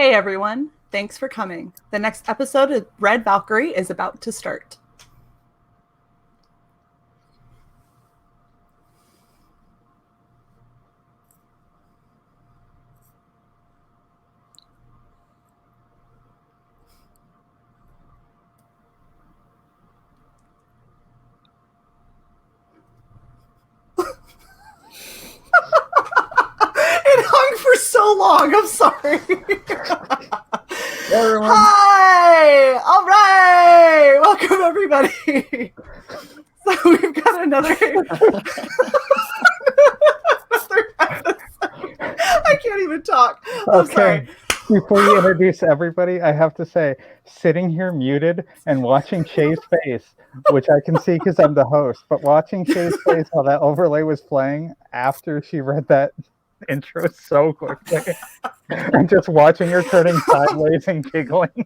Hey everyone, thanks for coming. The next episode of Red Valkyrie is about to start. It hung for so long. I'm sorry. Hi! All right! Welcome, everybody. So we've got another episode. I can't even talk. I'm sorry. Before you introduce everybody, I have to say, sitting here muted and watching Shae's face, which I can see because I'm the host, but watching Shae's face while that overlay was playing after she read that intro so quickly, and just watching her turning sideways and giggling.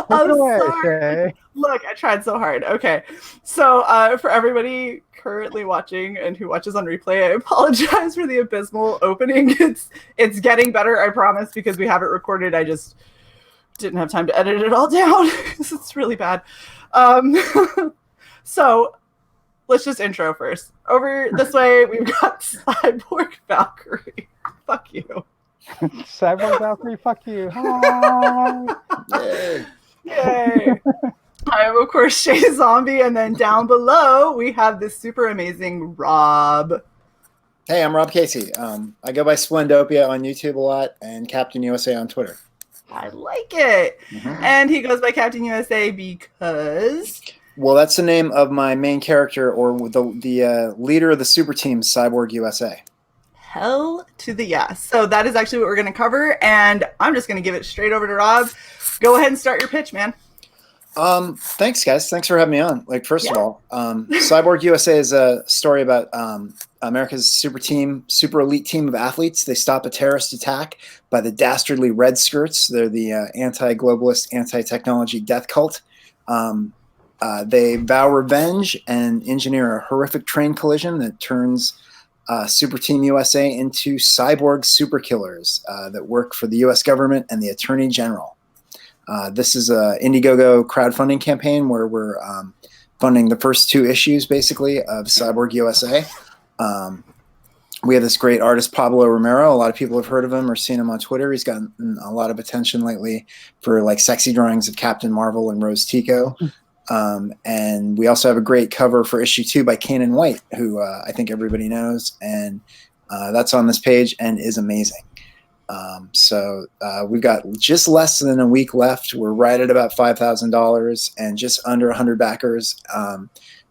I'm sorry. Look, I tried so hard. Okay. So for everybody currently watching and who watches on replay, I apologize for the abysmal opening. It's getting better, I promise, because we have it recorded. I just didn't have time to edit it all down. It's really bad. So let's just intro first. Over this way, we've got Cyborg Valkyrie. Fuck you. Cyborg Valkyrie, fuck you. Hi. Yay. Yay. I am, of course, Shae Zombie, and then down below, we have this super amazing Rob. Hey, I'm Rob Cacy. I go by Splendopia on YouTube a lot and Captain USA on Twitter. I like it. Mm-hmm. And he goes by Captain USA because... Well, that's the name of my main character, or the leader of the super team, Cyborg USA. Hell to the yes. So that is actually what we're going to cover, and I'm just going to give it straight over to Rob. Go ahead and start your pitch, man. Thanks, guys. Thanks for having me on. First of all, Cyborg USA is a story about America's super elite team of athletes. They stop a terrorist attack by the dastardly Red Skirts. They're the anti-globalist, anti-technology death cult. They vow revenge and engineer a horrific train collision that turns Super Team USA into cyborg super killers that work for the U.S. government and the Attorney General. This is an Indiegogo crowdfunding campaign where we're funding the first two issues, basically, of Cyborg USA. We have this great artist, Pablo Romero. A lot of people have heard of him or seen him on Twitter. He's gotten a lot of attention lately for sexy drawings of Captain Marvel and Rose Tico. And we also have a great cover for issue 2 by Kanan White, who I think everybody knows. And that's on this page and is amazing. So we've got just less than a week left. We're right at about $5,000 and just under 100 backers.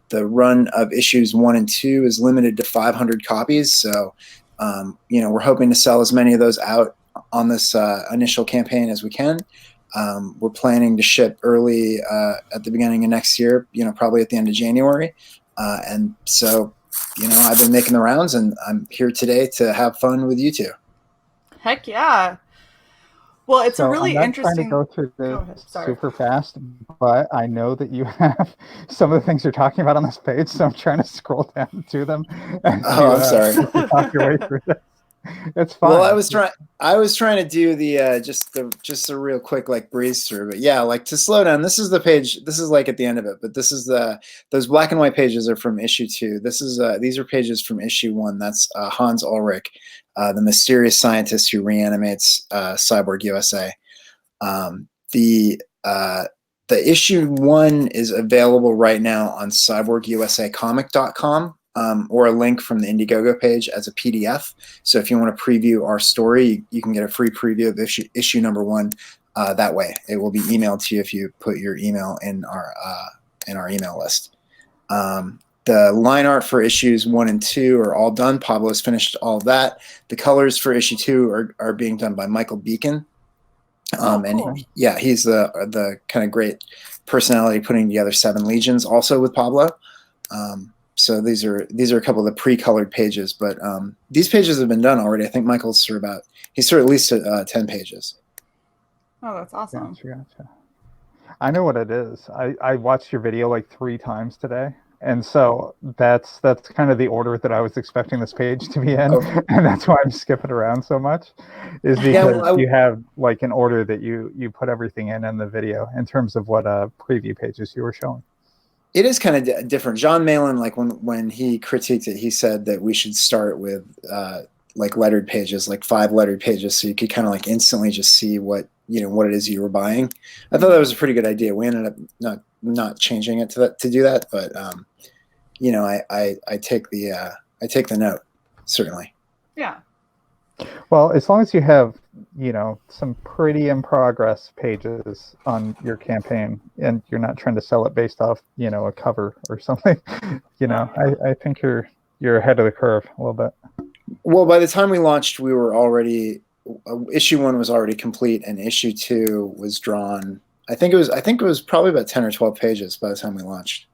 The run of issues 1 and 2 is limited to 500 copies. So, we're hoping to sell as many of those out on this initial campaign as we can. We're planning to ship early at the beginning of next year, probably at the end of January. And so, I've been making the rounds, and I'm here today to have fun with you two. Heck yeah. Well, it's a really interesting... I'm trying to go through this super fast, but I know that you have some of the things you're talking about on this page, so I'm trying to scroll down to them. And I'm sorry. Talk your way through this. It's fine. Well, I was trying to do the just a real quick breeze through, but yeah, to slow down. This is the page. This is at the end of it, but this is those black and white pages are from issue 2. These are pages from issue 1. That's Hans Ulrich, the mysterious scientist who reanimates Cyborg USA. The issue 1 is available right now on cyborgusacomic.com. Or a link from the Indiegogo page as a PDF. So if you want to preview our story, you can get a free preview of issue number 1 that way. It will be emailed to you if you put your email in our email list. The line art for issues 1 and 2 are all done. Pablo's finished all of that. The colors for issue 2 are being done by Michael Beacon. Cool. And he's the kind of great personality putting together 7 Legions also with Pablo. So these are a couple of the pre-colored pages, but these pages have been done already. I think Michael's through at least 10 pages. Oh, that's awesome. Gotcha. I know what it is. I watched your video 3 times today, And so that's kind of the order that I was expecting this page to be in, Okay. and that's why I'm skipping around so much, is because you have like an order that you put everything in the video in terms of what preview pages you were showing. It is kind of different. John Malin, like when he critiqued it, he said that we should start with like lettered pages, like 5 lettered pages, so you could kind of like instantly just see what it is you were buying. I thought that was a pretty good idea. We ended up not changing it to do that, but I take the note, certainly. Yeah. Well, as long as you have, some pretty in progress pages on your campaign and you're not trying to sell it based off, a cover or something, I think you're ahead of the curve a little bit. Well, by the time we launched, we were already issue 1 was already complete and issue 2 was drawn. I think it was probably about 10 or 12 pages by the time we launched.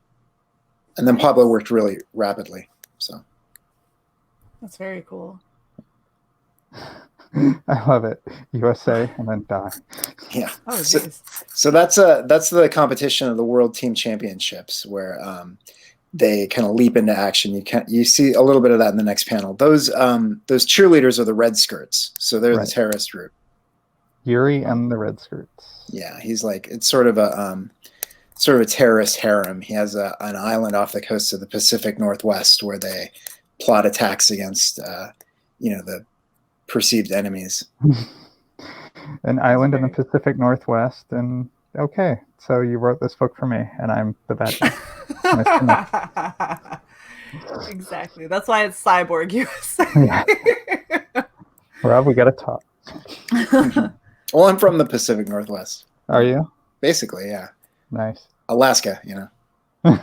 And then Pablo worked really rapidly. So that's very cool. I love it. USA and then die. Yeah. Oh, so that's the competition of the World Team Championships, where they kind of leap into action. You see a little bit of that in the next panel. Those cheerleaders are the red skirts, so they're the terrorist group. Yuri and the red skirts. Yeah, he's like, it's sort of a terrorist harem. He has an island off the coast of the Pacific Northwest where they plot attacks against the perceived enemies. An island in the Pacific Northwest, and okay, so you wrote this book for me, and I'm the bad guy. Exactly. That's why it's Cyborg USA. Yeah. Rob, we gotta talk. Well, I'm from the Pacific Northwest. Are you? Basically, yeah. Nice. Alaska, Oh,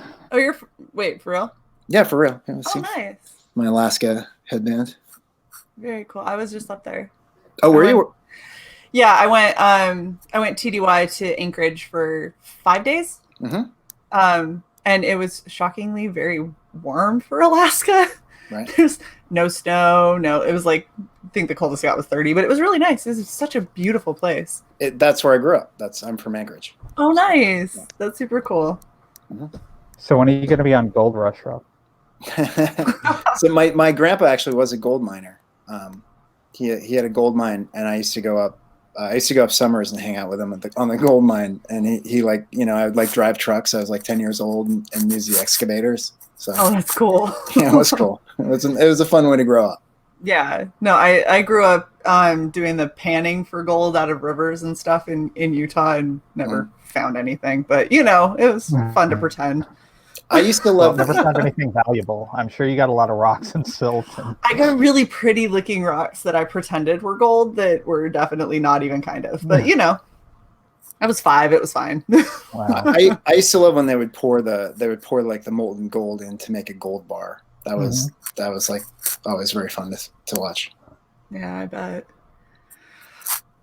wait, for real? Yeah, for real. Oh, nice. My Alaska headband. Very cool. I was just up there. Oh, were you? Yeah, I went TDY to Anchorage for 5 days. Mm-hmm. And it was shockingly very warm for Alaska. Right. There's no snow. No, it was like, I think the coldest it got was 30, but it was really nice. It was such a beautiful place. That's where I grew up. I'm from Anchorage. Oh, nice. Yeah. That's super cool. Mm-hmm. So when are you going to be on Gold Rush, Rob? So my grandpa actually was a gold miner. He had a gold mine, and I used to go up. I used to go up summers and hang out with him on the gold mine. And he like, I would like drive trucks. I was like 10 years old and use the excavators. So that's cool. Yeah, it was cool. It was a fun way to grow up. Yeah. No, I grew up doing the panning for gold out of rivers and stuff in Utah and never found anything. But, it was fun to pretend. I used to love. Never found anything valuable. I'm sure you got a lot of rocks and silt. I got really pretty looking rocks that I pretended were gold that were definitely not even kind of. But I was 5. It was fine. Wow. I used to love when they would pour like the molten gold in to make a gold bar. That was like always very fun to watch. Yeah, I bet.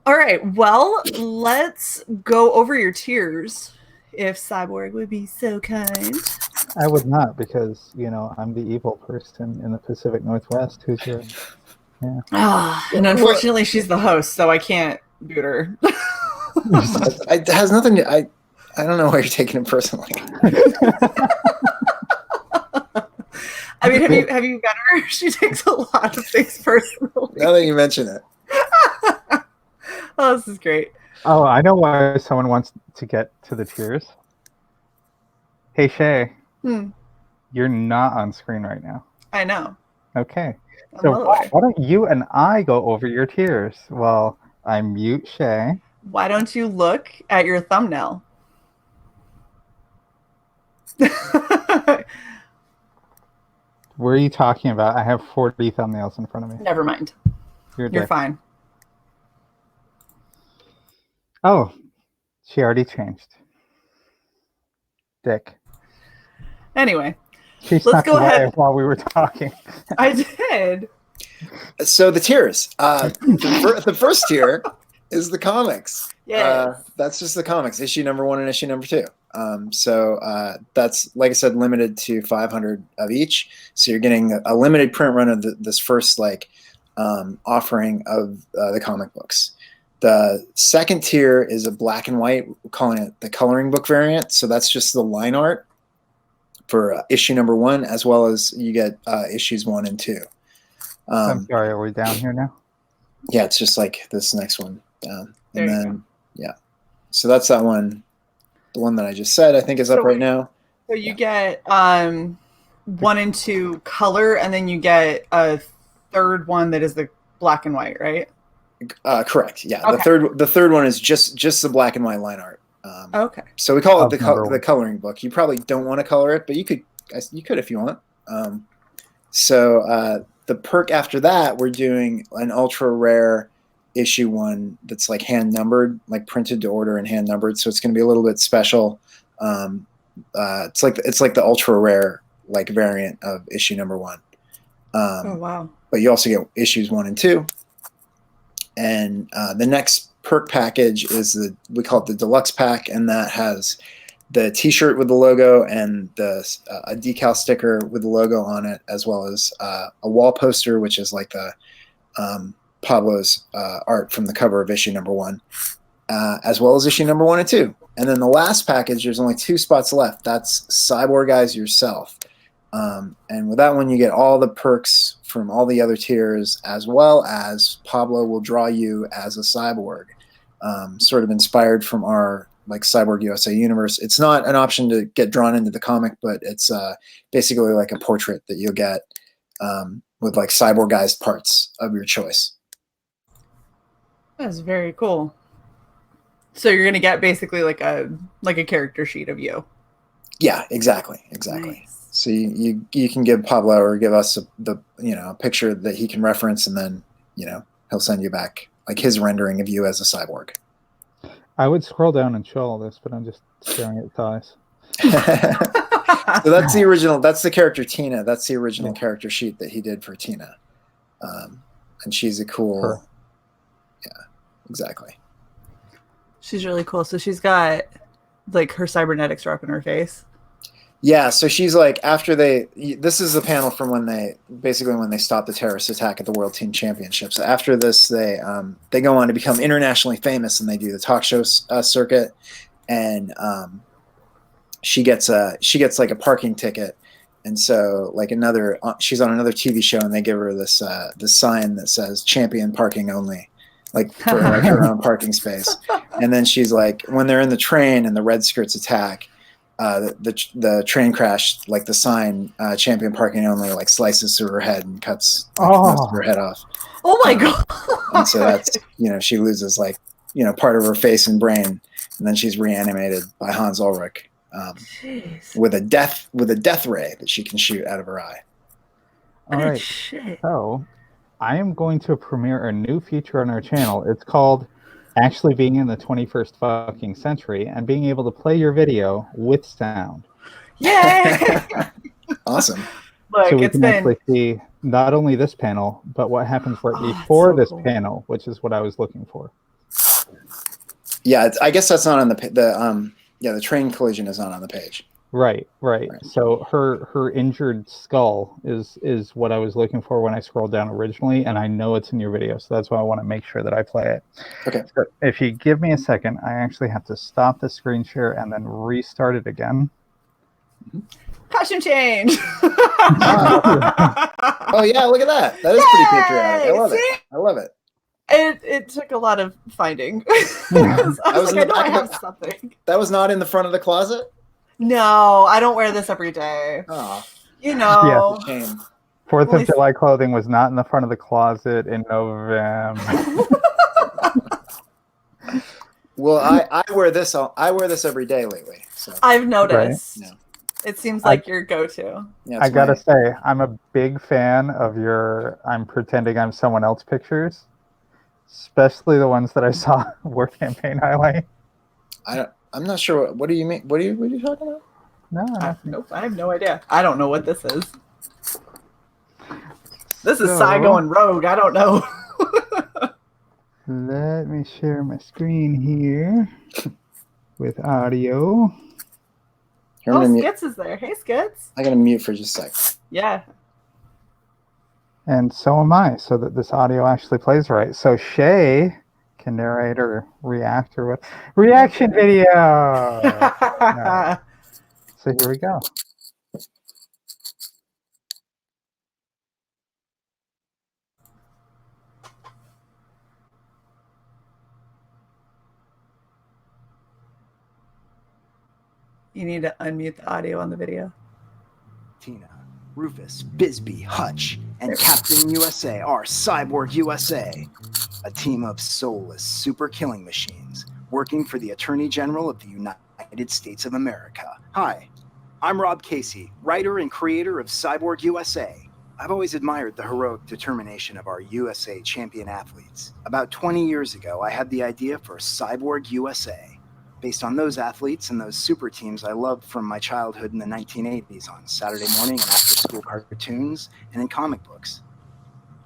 All right. Well, let's go over your tiers. If Cyborg would be so kind. I would not, because I'm the evil person in the Pacific Northwest who's your. Yeah. And unfortunately, she's the host, so I can't boot her. It has nothing to. I don't know why you're taking it personally. I mean, have you met her? She takes a lot of things personally. Now that you mention it. Oh, this is great. Oh, I know why someone wants to get to the tiers. Hey, Shae. You're not on screen right now. I know. Okay. So why don't you and I go over your tiers? Well, I mute Shae. Why don't you look at your thumbnail? What are you talking about? I have 40 thumbnails in front of me. Never mind. You're fine. Oh, she already changed. Dick. Anyway, let's go ahead while we were talking. I did. So the tiers. The first tier is the comics. Yeah. That's just the comics, issue number 1 and issue number 2. So that's, like I said, limited to 500 of each. So you're getting a limited print run of this first offering of the comic books. The second tier is a black and white. We're calling it the coloring book variant. So that's just the line art. for issue number 1, as well as you get issues 1 and 2. I'm sorry, are we down here now? Yeah, it's just like this next one down. There And you then, yeah. So that's that one. The one that I just said, I think, is up right now. So you get 1 and 2 color, and then you get a third one that is the black and white, right? Correct. Yeah. Okay. The third one is just the black and white line art. Okay. So we call it the Number coloring book. You probably don't want to color it, but you could if you want. So the perk after that, we're doing an ultra rare issue 1 that's like hand numbered, like printed to order and hand numbered. So it's going to be a little bit special. It's like the ultra rare like variant of issue number 1. Oh wow! But you also get issues 1 and 2. And the next perk package is we call it the deluxe pack, and that has the T-shirt with the logo and a decal sticker with the logo on it, as well as a wall poster, which is like the Pablo's art from the cover of issue number 1, as well as issue number 1 and 2. And then the last package, there's only 2 spots left. That's Cyborg Guys Yourself. And with that one, you get all the perks from all the other tiers, as well as Pablo will draw you as a cyborg, sort of inspired from our like Cyborg USA universe. It's not an option to get drawn into the comic, but it's basically like a portrait that you'll get with like cyborgized parts of your choice. That's very cool. So you're gonna get basically like a character sheet of you. Yeah, exactly. Nice. So you can give Pablo or give us a picture that he can reference, and then he'll send you back like his rendering of you as a cyborg. I would scroll down and show all this, but I'm just staring at thighs. So that's the original. That's the character Tina. That's the original character sheet that he did for Tina, and she's a cool. Her. Yeah, exactly. She's really cool. So she's got like her cybernetics are up in her face. Yeah, so she's like, this is the panel from when they stopped the terrorist attack at the World Team Championships. After this, they go on to become internationally famous, and they do the talk show circuit, and she gets like a parking ticket, and so like she's on another TV show, and they give her this sign that says "Champion Parking Only," like for like her own parking space, and then she's like, when they're in the train and the Red Skirts attack. The train crash, like the sign "Champion Parking Only" like slices through her head and cuts most of her head off. Oh my god! And so that's she loses like part of her face and brain, and then she's reanimated by Hans Ulrich with a death ray that she can shoot out of her eye. All right, so I am going to premiere a new feature on our channel. It's called actually being in the 21st fucking century and being able to play your video with sound. Yay! Awesome. Look, so we can actually see not only this panel, but what happens right before this panel, which is what I was looking for. Yeah, I guess that's not on the train collision is not on the page. Right. So her injured skull is what I was looking for when I scrolled down originally, and I know it's in your video, so that's why I want to make sure that I play it. Okay. So if you give me a second, I actually have to stop the screen share and then restart it again. Costume change. Oh yeah, look at that. That is pretty patriotic. I love it. It took a lot of finding. I was like, I know I have something. That was not in the front of the closet? No, I don't wear this every day. Oh. Yeah. Shame. 4th of July clothing was not in the front of the closet in November. Well, I wear this. I wear this every day lately. So. I've noticed. Right? It seems like your go-to. Yeah, I gotta say, I'm a big fan of your "I'm pretending I'm someone else" pictures, especially the ones that I saw were campaign highlight. I'm not sure. What do you mean? What are you talking about? No, nope. I have no idea. I don't know what this is. This is Cy going rogue. I don't know. Let me share my screen here with audio. Skits is there. Hey, Skits. I gotta mute for just a sec. Yeah. And so am I, so that this audio actually plays right. So Shae can narrate or react or what? Reaction video! No. So here we go. You need to unmute the audio on the video. Tina, Rufus, Bisbee, Hutch, and Captain USA are Cyborg USA, a team of soulless super killing machines working for the Attorney General of the United States of America. Hi, I'm Rob Cacy, writer and creator of Cyborg USA. I've always admired the heroic determination of our USA champion athletes. About 20 years ago, I had the idea for Cyborg USA, based on those athletes and those super teams I loved from my childhood in the 1980s on Saturday morning and after-school cartoons and in comic books.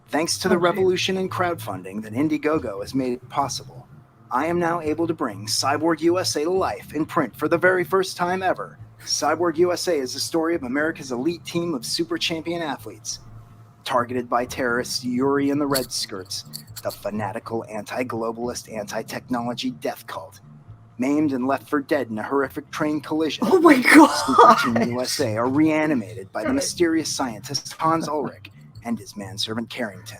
Thanks to the revolution in crowdfunding that Indiegogo has made possible, I am now able to bring Cyborg USA to life in print for the very first time ever. Cyborg USA is the story of America's elite team of super champion athletes. Targeted by terrorists Yuri and the Red Skirts, the fanatical anti-globalist, anti-technology death cult, maimed and left for dead in a horrific train collision. Oh my god! Super Team USA are reanimated by the mysterious scientist Hans Ulrich and his manservant Carrington.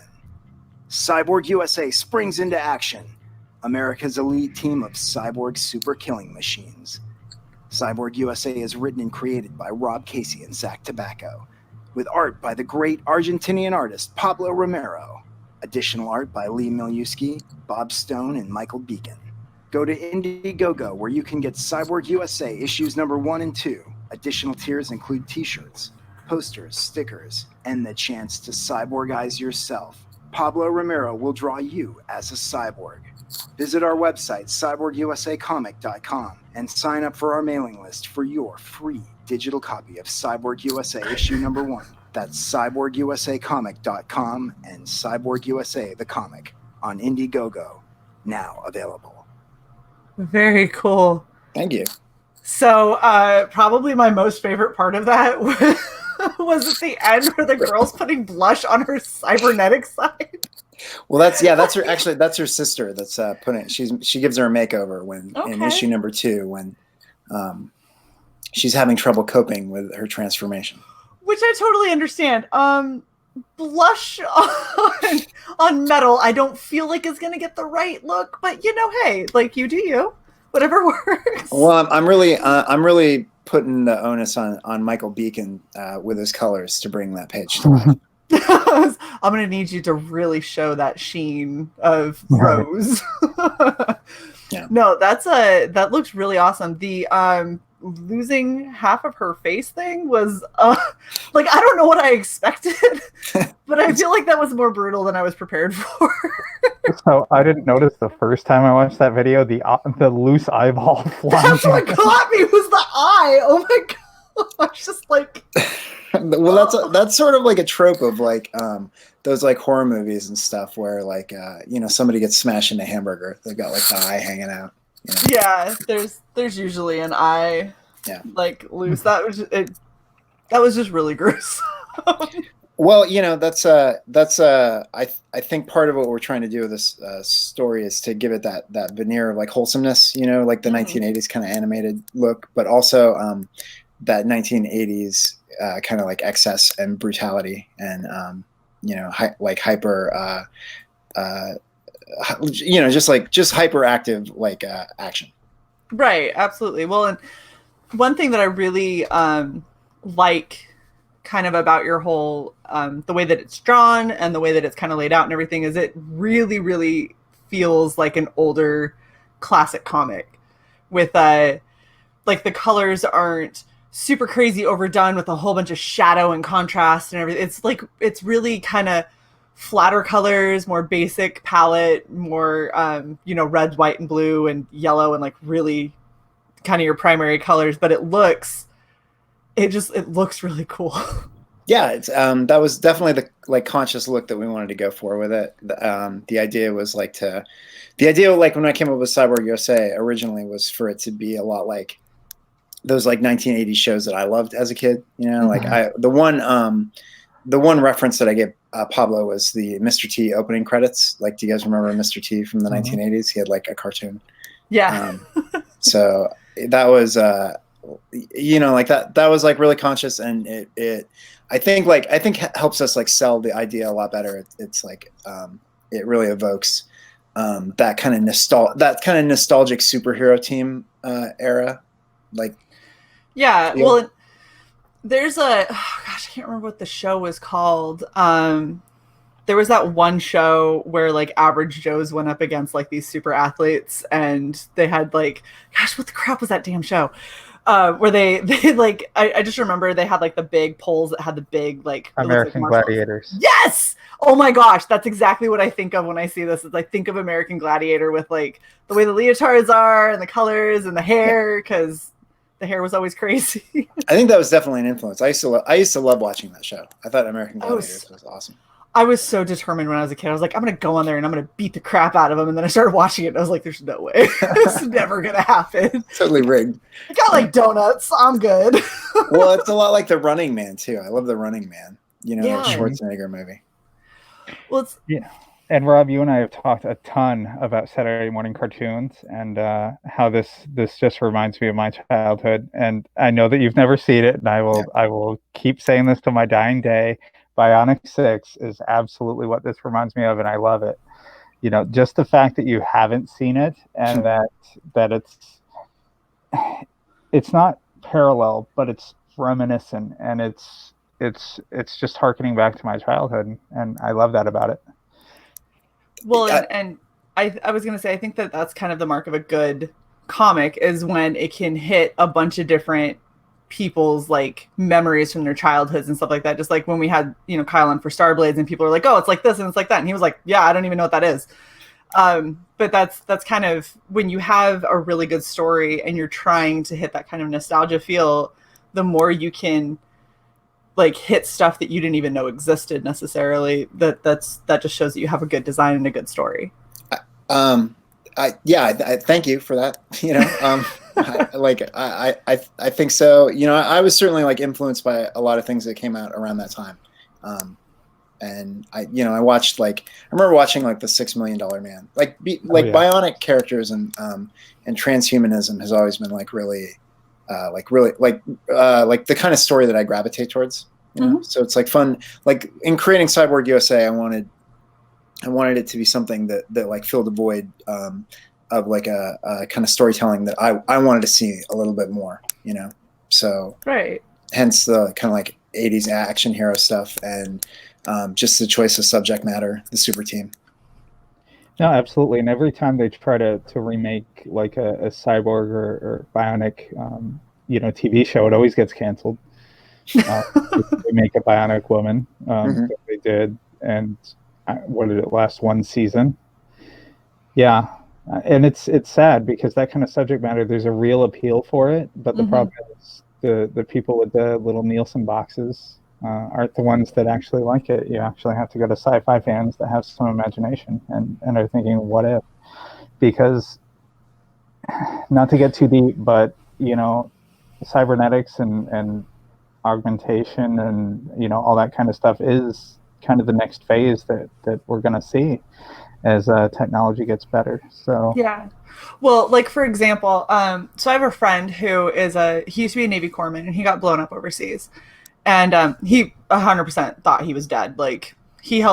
Cyborg USA springs into action. America's elite team of cyborg super killing machines. Cyborg USA is written and created by Rob Cacy and Zach Tobacco, with art by the great Argentinian artist Pablo Romero. Additional art by Lee Miliuski, Bob Stone, and Michael Beacon. Go to Indiegogo, where you can get Cyborg USA issues number 1 and 2. Additional tiers include t-shirts, posters, stickers, and the chance to cyborgize yourself. Pablo Romero will draw you as a cyborg. Visit our website, cyborgusacomic.com, and sign up for our mailing list for your free digital copy of Cyborg USA issue number 1. That's cyborgusacomic.com and Cyborg USA the comic on Indiegogo, now available. Very cool. Thank you. So probably my most favorite part of that was at the end where the girl's putting blush on her cybernetic side. Well, that's her. Actually, that's her sister. That's putting. She gives her a makeover in issue number 2 when she's having trouble coping with her transformation. Which I totally understand. Blush on metal, I don't feel like is gonna get the right look, but hey, like you do you, whatever works. Well, I'm really putting the onus on Michael Beacon with his colors to bring that page to life. I'm gonna need you to really show that sheen of rose. Yeah. No, that looks really awesome. The losing half of her face thing was like, I don't know what I expected, but I feel like that was more brutal than I was prepared for. So I didn't notice the first time I watched that video the loose eyeball flying. That's what got me, was the eye. Oh my gosh, just like. Well, that's sort of like a trope of like those like horror movies and stuff where like somebody gets smashed in a hamburger, they've got like the eye hanging out. Yeah, there's usually an eye, like loose. That was just really gruesome. Well, that's I think part of what we're trying to do with this story is to give it that veneer of like wholesomeness, like the 1980s kind of animated look, but also that 1980s kind of like excess and brutality and like hyper just hyperactive like action. Right, absolutely. Well, and one thing that I really like kind of about your whole the way that it's drawn and the way that it's kind of laid out and everything is it really, really feels like an older classic comic with like the colors aren't super crazy overdone with a whole bunch of shadow and contrast and everything. It's like, it's really kind of flatter colors, more basic palette, more, red, white, and blue, and yellow, and like really kind of your primary colors. But it looks really cool. Yeah, it's that was definitely the like conscious look that we wanted to go for with it. The idea was like when I came up with Cyborg USA originally was for it to be a lot like those like 1980s shows that I loved as a kid. Like the one reference that I gave Pablo was the Mr. T opening credits. Like, do you guys remember Mr. T from the 1980s? He had like a cartoon. Yeah. So that was like that was like really conscious, and it I think helps us like sell the idea a lot better. It's like it really evokes that kind of nostalgic superhero team era, like Yeah, Yeah. well, there's I can't remember what the show was called. There was that one show where like average Joes went up against like these super athletes, and they had like, gosh, what the crap was that damn show? Where they like, I just remember they had like the big poles that had the big like American Gladiators. Yes. Oh my gosh, that's exactly what I think of when I see this. Is I think of American Gladiator with like the way the leotards are and the colors and the hair, because the hair was always crazy. I think that was definitely an influence. I used to love watching that show. I thought American Gladiators was awesome. I was so determined when I was a kid. I was like, I'm going to go on there and I'm going to beat the crap out of him. And then I started watching it and I was like, there's no way. This is never going to happen. Totally rigged. I got like donuts. I'm good. Well, it's a lot like The Running Man, too. I love The Running Man. You know, Yeah. that Schwarzenegger movie. Well, it's Yeah. And Rob, you and I have talked a ton about Saturday morning cartoons and how this just reminds me of my childhood. And I know that you've never seen it, and I will keep saying this till my dying day. Bionic 6 is absolutely what this reminds me of, and I love it. You know, just the fact that you haven't seen it and that it's not parallel, but it's reminiscent, and it's just harkening back to my childhood, and I love that about it. well, and I was going to say, I think that that's kind of the mark of a good comic, is when it can hit a bunch of different people's like memories from their childhoods and stuff like that. Just like when we had, you know, Kyle on for Starblades, and people are like, oh, it's like this and it's like that, and he was like, yeah, I don't even know what that is. But that's kind of when you have a really good story and you're trying to hit that kind of nostalgia feel, the more you can like hit stuff that you didn't even know existed necessarily. That just shows that you have a good design and a good story. I thank you for that. You know, I think so. You know, I was certainly like influenced by a lot of things that came out around that time. And I watched I remember watching like the $6 Million Man, Bionic characters and transhumanism has always been like really the kind of story that I gravitate towards, you know? So it's like fun, like in creating Cyborg USA, I wanted it to be something that like filled a void, of like a kind of storytelling that I wanted to see a little bit more, you know? So right. Hence the kind of like 80s action hero stuff, and just the choice of subject matter, the super team. No, absolutely. And every time they try to remake like a Cyborg or Bionic, TV show, it always gets canceled. They make a Bionic Woman. They did, and what did it last, one season? Yeah, and it's sad because that kind of subject matter, there's a real appeal for it, but the problem is the people with the little Nielsen boxes aren't the ones that actually like it. You actually have to go to sci-fi fans that have some imagination and are thinking, what if? Because, not to get too deep, but, you know, cybernetics and augmentation and, all that kind of stuff is kind of the next phase that we're going to see as technology gets better. So yeah. Well, like for example, so I have a friend who he used to be a Navy corpsman, and he got blown up overseas. And he 100% thought he was dead. Like he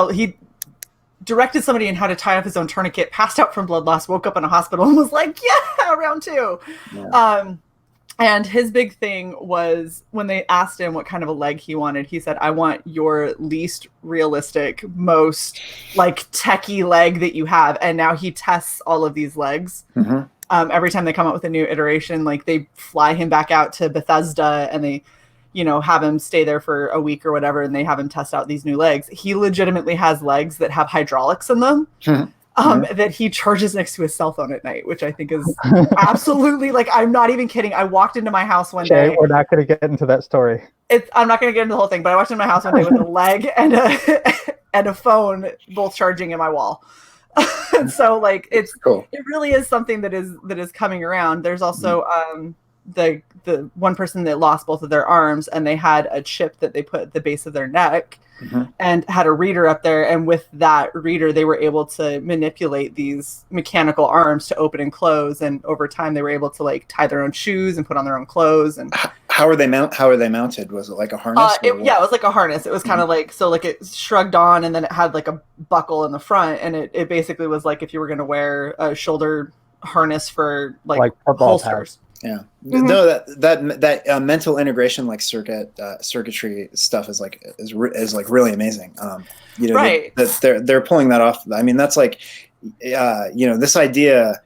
directed somebody in how to tie up his own tourniquet, passed out from blood loss, woke up in a hospital, and was like, "Yeah, round two." Yeah. And his big thing was when they asked him what kind of a leg he wanted, he said, "I want your least realistic, most like techie leg that you have." And now he tests all of these legs. Every time they come out with a new iteration, like they fly him back out to Bethesda and they have him stay there for a week or whatever, and they have him test out these new legs. He legitimately has legs that have hydraulics in them, that he charges next to his cell phone at night, which I think is absolutely, like, I'm not even kidding. I walked into my house one day. We're not going to get into that story. I'm not going to get into the whole thing, but I walked into my house one day with a leg and a phone both charging in my wall. And so, like, it's cool. It really is something that is coming around. There's also the one person that lost both of their arms, and they had a chip that they put at the base of their neck and had a reader up there. And with that reader, they were able to manipulate these mechanical arms to open and close. And over time, they were able to like tie their own shoes and put on their own clothes. And how are they mounted? Was it like a harness? It was like a harness. It was kind of like, so like it shrugged on, and then it had like a buckle in the front. And it basically was like if you were going to wear a shoulder harness for like holsters. Yeah. No, that mental integration, like circuitry stuff is like really amazing. You know, Right. they're pulling that off. I mean, that's like, you know, this idea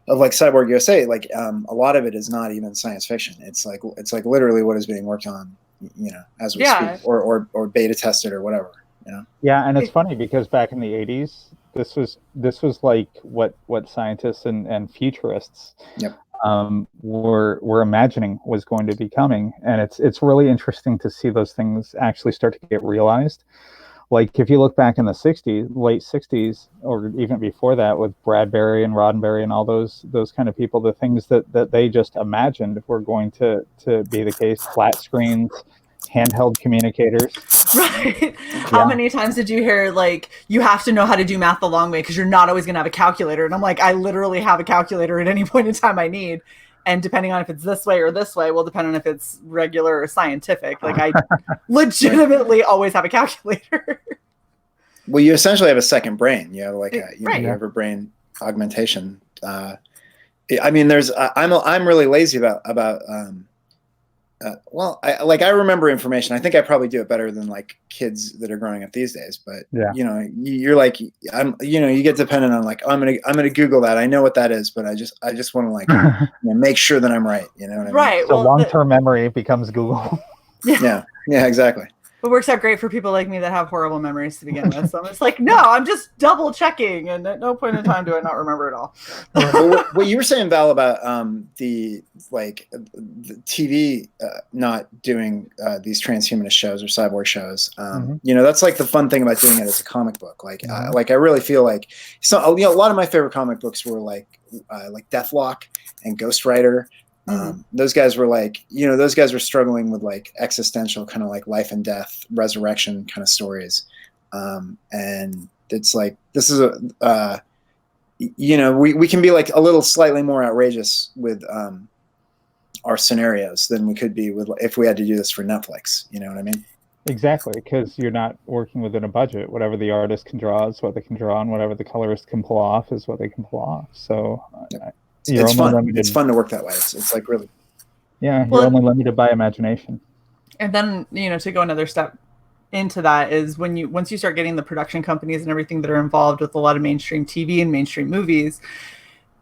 of like Cyborg USA, like a lot of it is not even science fiction. It's like literally what is being worked on, you know, as we speak, or beta tested or whatever, you know. Yeah, and it's funny because back in the 80s, this was like what scientists and futurists Yep. were imagining was going to be coming, and it's really interesting to see those things actually start to get realized. Like if you look back in the 60s, late 60s, or even before that, with Bradbury and Roddenberry and all those kind of people, the things that they just imagined were going to be the case: flat screens, handheld communicators. Right. How many times did you hear, like, you have to know how to do math the long way because you're not always going to have a calculator? And I'm like, I literally have a calculator at any point in time I need. And depending on if it's this way or this way, will depend on if it's regular or scientific. Like, I legitimately always have a calculator. Well, you essentially have a second brain. You have like you have a brain augmentation. I mean, I'm really lazy about well, I remember information. I think I probably do it better than like kids that are growing up these days. But you know, you're like, you get dependent on like, I'm gonna Google that. I know what that is, but I just want to like make sure that I'm right. You know what I mean? Right. So long-term memory becomes Google. Yeah, exactly. It works out great for people like me that have horrible memories to begin with. So I'm just like, no, I'm just double checking, and at no point in time do I not remember it all. Well, what you were saying, Val, about the TV not doing these transhumanist shows or cyborg shows, you know, that's like the fun thing about doing it as a comic book. Like, I really feel like a lot of my favorite comic books were like Deathlock and Ghost Rider. Those guys were like, you know, those guys were struggling with like existential kind of like life and death, resurrection kind of stories. And it's like, this is you know, we can be like a little slightly more outrageous with our scenarios than we could be with if we had to do this for Netflix. You know what I mean? Exactly, because you're not working within a budget. Whatever the artist can draw is what they can draw, and whatever the colorist can pull off is what they can pull off. So it's fun. Limited. It's fun to work that way. It's like really. Yeah, you're only limited by imagination. And then, you know, to go another step into that is once you start getting the production companies and everything that are involved with a lot of mainstream TV and mainstream movies,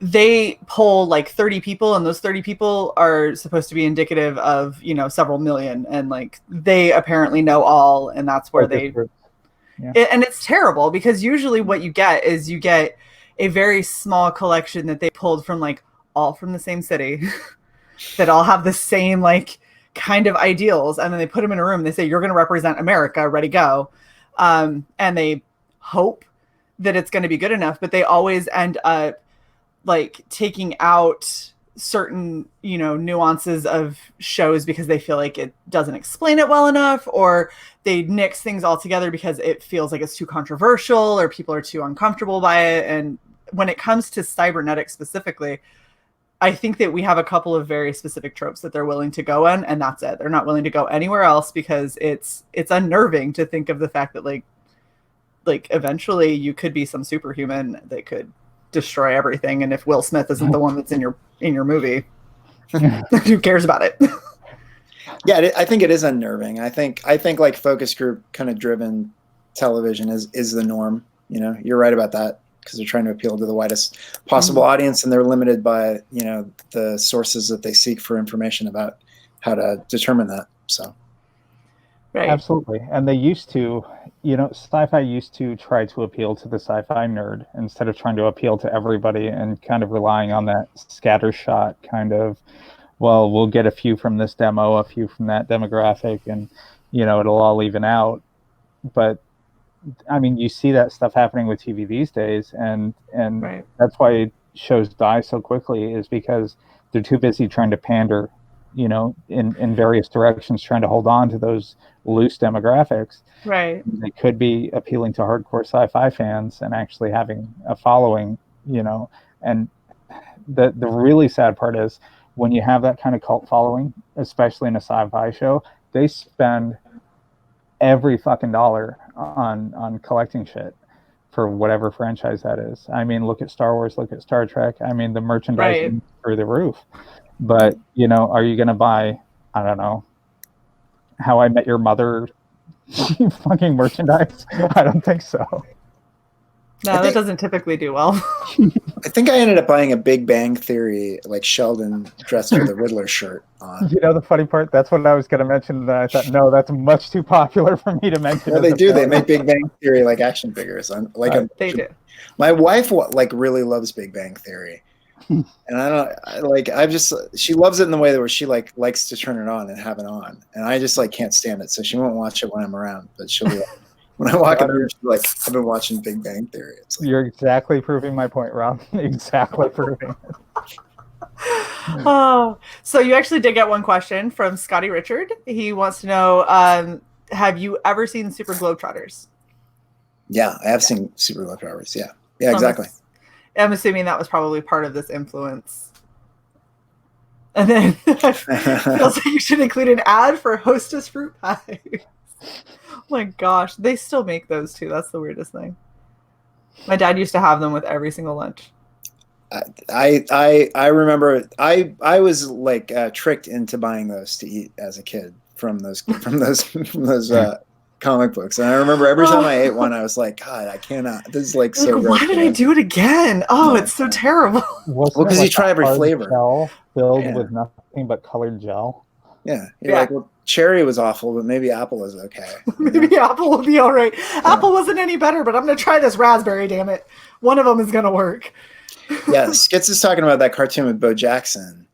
they poll like 30 people, and those 30 people are supposed to be indicative of, you know, several million, and like they apparently know all, and that's where and it's terrible because usually what you get is you get a very small collection that they pulled from like all from the same city that all have the same like kind of ideals, and then they put them in a room. They say, you're going to represent America, ready, go. And they hope that it's going to be good enough, but they always end up like taking out certain, you know, nuances of shows because they feel like it doesn't explain it well enough, or they nix things all together because it feels like it's too controversial or people are too uncomfortable by it. And when it comes to cybernetics specifically, I think that we have a couple of very specific tropes that they're willing to go in, and that's it. They're not willing to go anywhere else because it's unnerving to think of the fact that like eventually you could be some superhuman that could destroy everything, and if Will Smith isn't the one that's in your movie, who cares about it? Yeah, I think it is unnerving. I think like focus group kind of driven television is the norm. You know, you're right about that, because they're trying to appeal to the widest possible audience, and they're limited by, you know, the sources that they seek for information about how to determine that. So right. Absolutely. And they used to, you know, sci-fi used to try to appeal to the sci-fi nerd instead of trying to appeal to everybody and kind of relying on that scattershot kind of, well, we'll get a few from this demo, a few from that demographic, and, you know, it'll all even out. But I mean, you see that stuff happening with TV these days, and that's why shows die so quickly, is because they're too busy trying to pander, you know, in various directions, trying to hold on to those loose demographics. Right. They could be appealing to hardcore sci-fi fans and actually having a following, you know. And the really sad part is when you have that kind of cult following, especially in a sci-fi show, they spend every fucking dollar on collecting shit for whatever franchise that is. I mean, look at Star Wars, look at Star Trek. I mean, the merchandising through the roof. But are you gonna buy, I don't know, How I Met Your Mother fucking merchandise? I don't think so. No, that doesn't typically do well. I think I ended up buying a Big Bang Theory, like Sheldon dressed with a Riddler shirt on. The funny part, that's what I was going to mention. That I thought, no, that's much too popular for me to mention. Well, they do. They make Big Bang Theory like action figures. They do. My wife like really loves Big Bang Theory, and she loves it in the way that where she like likes to turn it on and have it on, and I just like can't stand it, so she won't watch it when I'm around, but she'll be like, when I walk in the room, she's like, I've been watching Big Bang Theory. It's like, you're exactly proving my point, Rob. Exactly proving it. Oh, so you actually did get one question from Scotty Richard. He wants to know, have you ever seen Super Globetrotters? Yeah, I have seen Super Globetrotters. Yeah, exactly. I'm assuming that was probably part of this influence. And then feels like you should include an ad for Hostess fruit pie. Oh my gosh, they still make those too. That's the weirdest thing. My dad used to have them with every single lunch. I remember I was like tricked into buying those to eat as a kid from those comic books, and I remember every time I ate one, I was like, God, I cannot. This is like so. Why did I do it again? Oh, it's so terrible. Well, because you try every flavor. Gel filled with nothing but colored gel. Yeah, you're like, well, cherry was awful, but maybe apple is okay. Maybe apple will be all right. Apple wasn't any better, but I'm going to try this raspberry, damn it. One of them is going to work. Yeah, Skits is talking about that cartoon with Bo Jackson.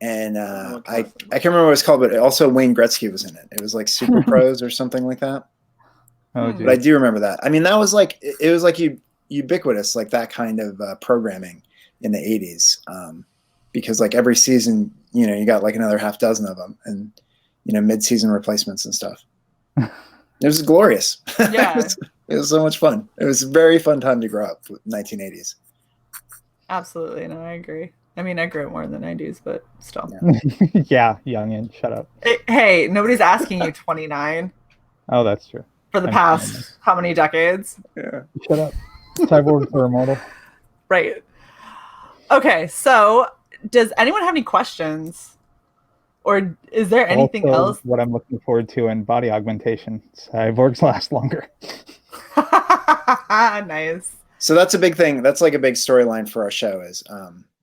And I can't remember what it was called, but also Wayne Gretzky was in it. It was like Super Pros or something like that. Oh, but I do remember that. I mean, that was like, it was like ubiquitous, like that kind of programming in the 80s. Because like every season, you got like another half dozen of them, and mid-season replacements and stuff. It was glorious. Yeah, it was so much fun. It was a very fun time to grow up, 1980s. Absolutely, no, I agree. I mean, I grew up more in the 90s, but still. Yeah, youngin, shut up. Hey, nobody's asking you 29. Oh, that's true. For the past how many decades? Yeah. Shut up. Cyborgs are immortal. Right. Okay, so does anyone have any questions? Or is there anything else? What I'm looking forward to in body augmentation. Cyborgs last longer. Nice. So that's a big thing. That's like a big storyline for our show is,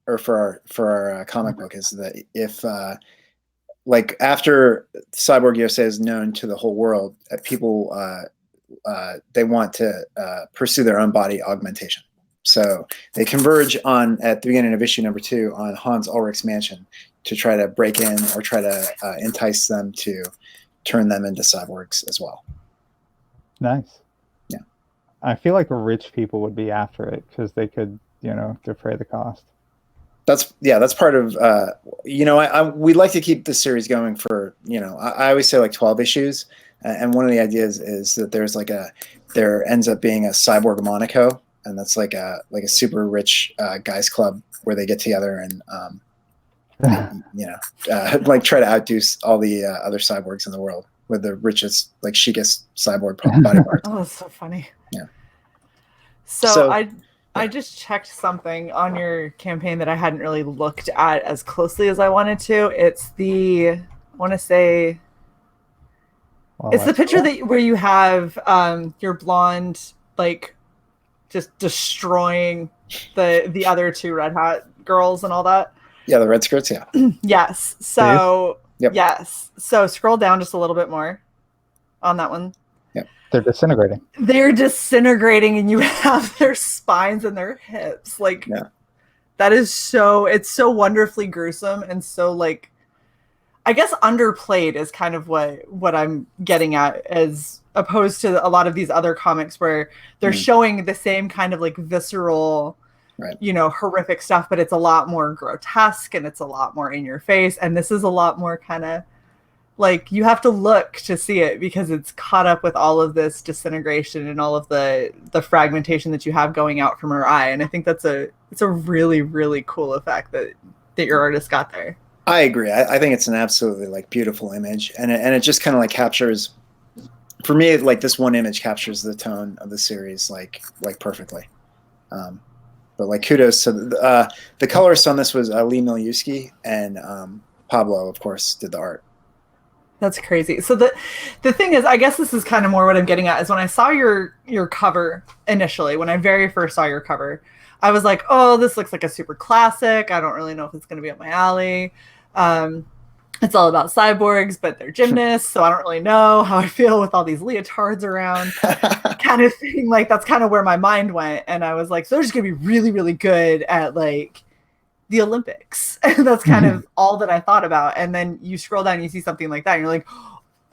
or for our comic book is that if, like after Cyborg USA is known to the whole world, people, they want to pursue their own body augmentation. So they converge at the beginning of issue number 2 on Hans Ulrich's mansion to try to break in or try to entice them to turn them into cyborgs as well. Nice. Yeah. I feel like rich people would be after it because they could, defray the cost. That's part of, we'd like to keep this series going for, I always say like 12 issues. And one of the ideas is that there ends up being a Cyborg of Monaco. And that's like a super rich guys club where they get together and, like try to outdo all the other cyborgs in the world with the richest, like chicest cyborg body parts. Oh, that's so funny. Yeah. So I just checked something on your campaign that I hadn't really looked at as closely as I wanted to. It's the picture where you have your blonde, like, just destroying the other 2 red hat girls and all that. Yeah, the red skirts, yeah. Yes. So Yep. Yes. So scroll down just a little bit more on that one. Yep. They're disintegrating. They're disintegrating and you have their spines and their hips. Like that is it's so wonderfully gruesome and so like I guess underplayed is kind of what I'm getting at, as opposed to a lot of these other comics where they're showing the same kind of like visceral, horrific stuff, but it's a lot more grotesque and it's a lot more in your face. And this is a lot more kind of like you have to look to see it because it's caught up with all of this disintegration and all of the fragmentation that you have going out from her eye. And I think it's a really, really cool effect that your artist got there. I agree. I think it's an absolutely like beautiful image, and it just kind of like captures, for me, like this one image captures the tone of the series like perfectly. like kudos to the colorist on this was Lee Miliuski, and Pablo, of course, did the art. That's crazy. So the thing is, I guess this is kind of more what I'm getting at, is when I saw your cover initially, when I very first saw your cover, I was like, oh, this looks like a super classic. I don't really know if it's going to be up my alley. It's all about cyborgs, but they're gymnasts, so I don't really know how I feel with all these leotards around kind of thing. Like, that's kind of where my mind went. And I was like, so they're just going to be really, really good at like the Olympics. And that's kind of all that I thought about. And then you scroll down and you see something like that and you're like,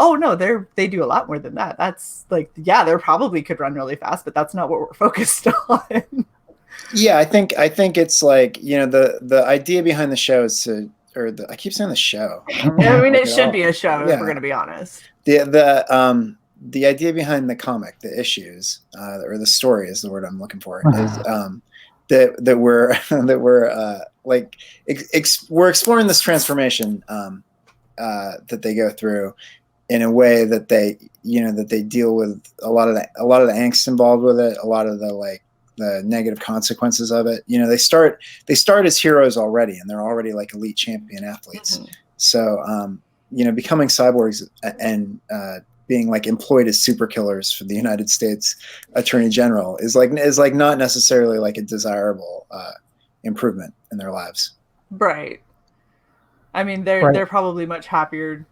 oh no, they do a lot more than that. That's like, yeah, they probably could run really fast, but that's not what we're focused on. Yeah, I think it's like, you know, the idea behind the show is to, I keep saying the show. I mean, it should be a show if we're going to be honest. The idea behind the comic, the issues, or the story is the word I'm looking for, is that we're like we're exploring this transformation that they go through in a way that they deal with a lot of the angst involved with it, a lot of the negative consequences of it. You know, they start as heroes already, and they're already like elite champion athletes. Mm-hmm. So, you know, becoming cyborgs and being like employed as super killers for the United States Attorney General is like not necessarily like a desirable improvement in their lives. Right. I mean, they're probably much happier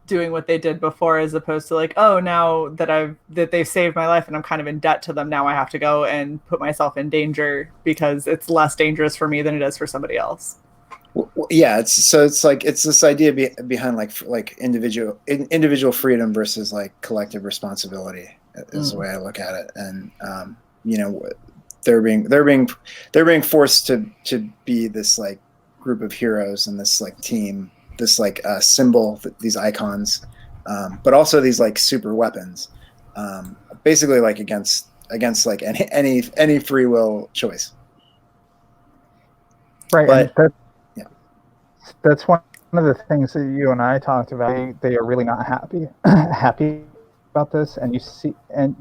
doing what they did before, as opposed to like, oh, now that they've saved my life and I'm kind of in debt to them, now I have to go and put myself in danger because it's less dangerous for me than it is for somebody else. Well, yeah, it's this idea behind like individual freedom versus like collective responsibility is the way I look at it. And you know, they're being forced to be this like group of heroes and this like team, this like symbol, these icons, but also these like super weapons, basically like against like any free will choice. Right. But that's one of the things that you and I talked about. They are really not happy about this, and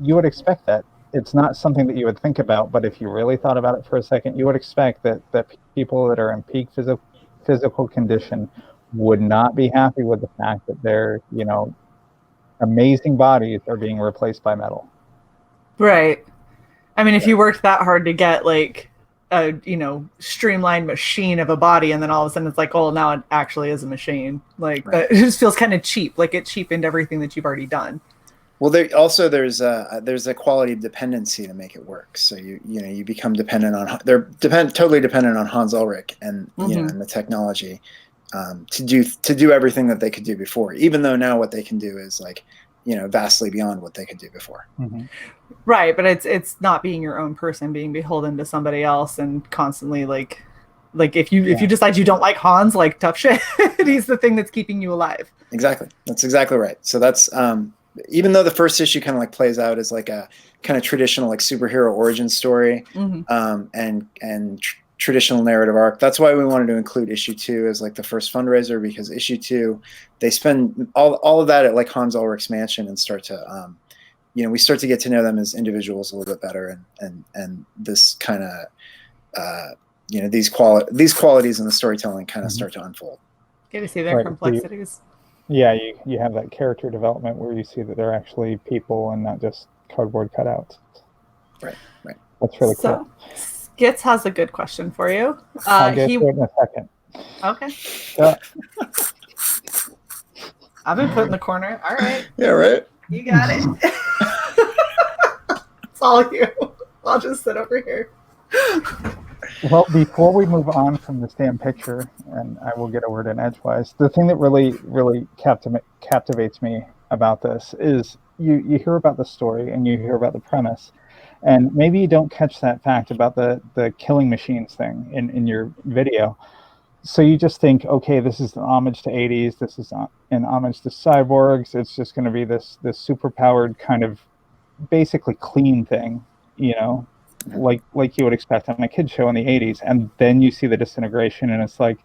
you would expect that. It's not something that you would think about, but if you really thought about it for a second, you would expect that people that are in peak physical condition would not be happy with the fact that their, you know, amazing bodies are being replaced by metal. Right. I mean, if you worked that hard to get like a, you know, streamlined machine of a body, and then all of a sudden it's like, oh, now it actually is a machine. Like, right. It just feels kind of cheap. Like it cheapened everything that you've already done. Well, there's a quality of dependency to make it work. So you become dependent on totally dependent on Hans Ulrich and you know, and the technology to do everything that they could do before. Even though now what they can do is like, you know, vastly beyond what they could do before. Mm-hmm. Right, but it's not being your own person, being beholden to somebody else, and constantly like if you decide you don't like Hans, like tough shit, he's the thing that's keeping you alive. Exactly, that's exactly right. So that's even though the first issue kind of like plays out as like a kind of traditional like superhero origin story, and traditional narrative arc. That's why we wanted to include issue 2 as like the first fundraiser, because issue 2 they spend all of that at like Hans Ulrich's mansion and start to you know, we start to get to know them as individuals a little bit better, and this kind of you know, these qualities in the storytelling kind of start to unfold. Get to see their complexities. Yeah, you have that character development where you see that they're actually people and not just cardboard cutouts. Right. That's really cool. Skitz has a good question for you. I'll get to it in a second. Okay. I've been put in the corner. All right. Yeah, right. You got it. It's all you. I'll just sit over here. Well, before we move on from this damn picture, and I will get a word in edgewise, the thing that really, really captivates me about this is you hear about the story and you hear about the premise, and maybe you don't catch that fact about the killing machines thing in your video. So you just think, okay, this is an homage to 80s, this is an homage to cyborgs, it's just going to be this super powered kind of basically clean thing, you know, like you would expect on a kid's show in the 80s. And then you see the disintegration, and it's like,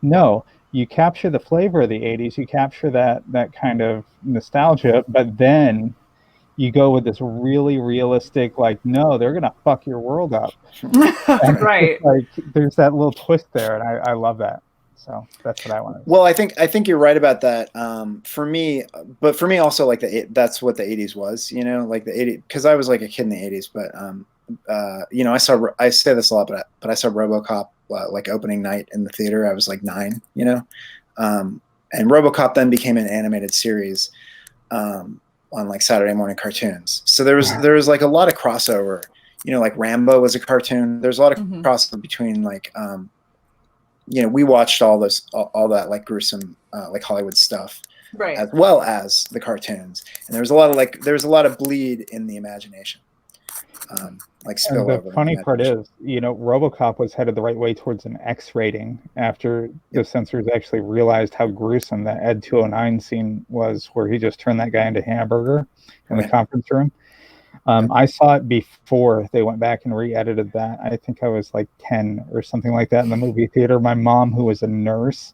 no, you capture the flavor of the 80s, you capture that kind of nostalgia, but then you go with this really realistic, like, no, they're gonna fuck your world up. Right. Like there's that little twist there, and I love that. So that's what I wanted. Well, I think you're right about that. For me, but for me also, like that's what the '80s was. You know, like the '80s, because I was like a kid in the '80s. But you know, I say this a lot, but I saw RoboCop like opening night in the theater. I was like 9. You know, and RoboCop then became an animated series on like Saturday morning cartoons. So there was like a lot of crossover. You know, like Rambo was a cartoon. There's a lot of crossover between like you know, we watched all that like gruesome like Hollywood stuff, right, as well as the cartoons, and there was a lot of bleed in the imagination, like spillover. And the funny part is, you know, RoboCop was headed the right way towards an X rating after the censors actually realized how gruesome that Ed 209 scene was, where he just turned that guy into hamburger in the conference room. I saw it before they went back and re-edited that. I think I was like 10 or something like that in the movie theater. My mom, who was a nurse,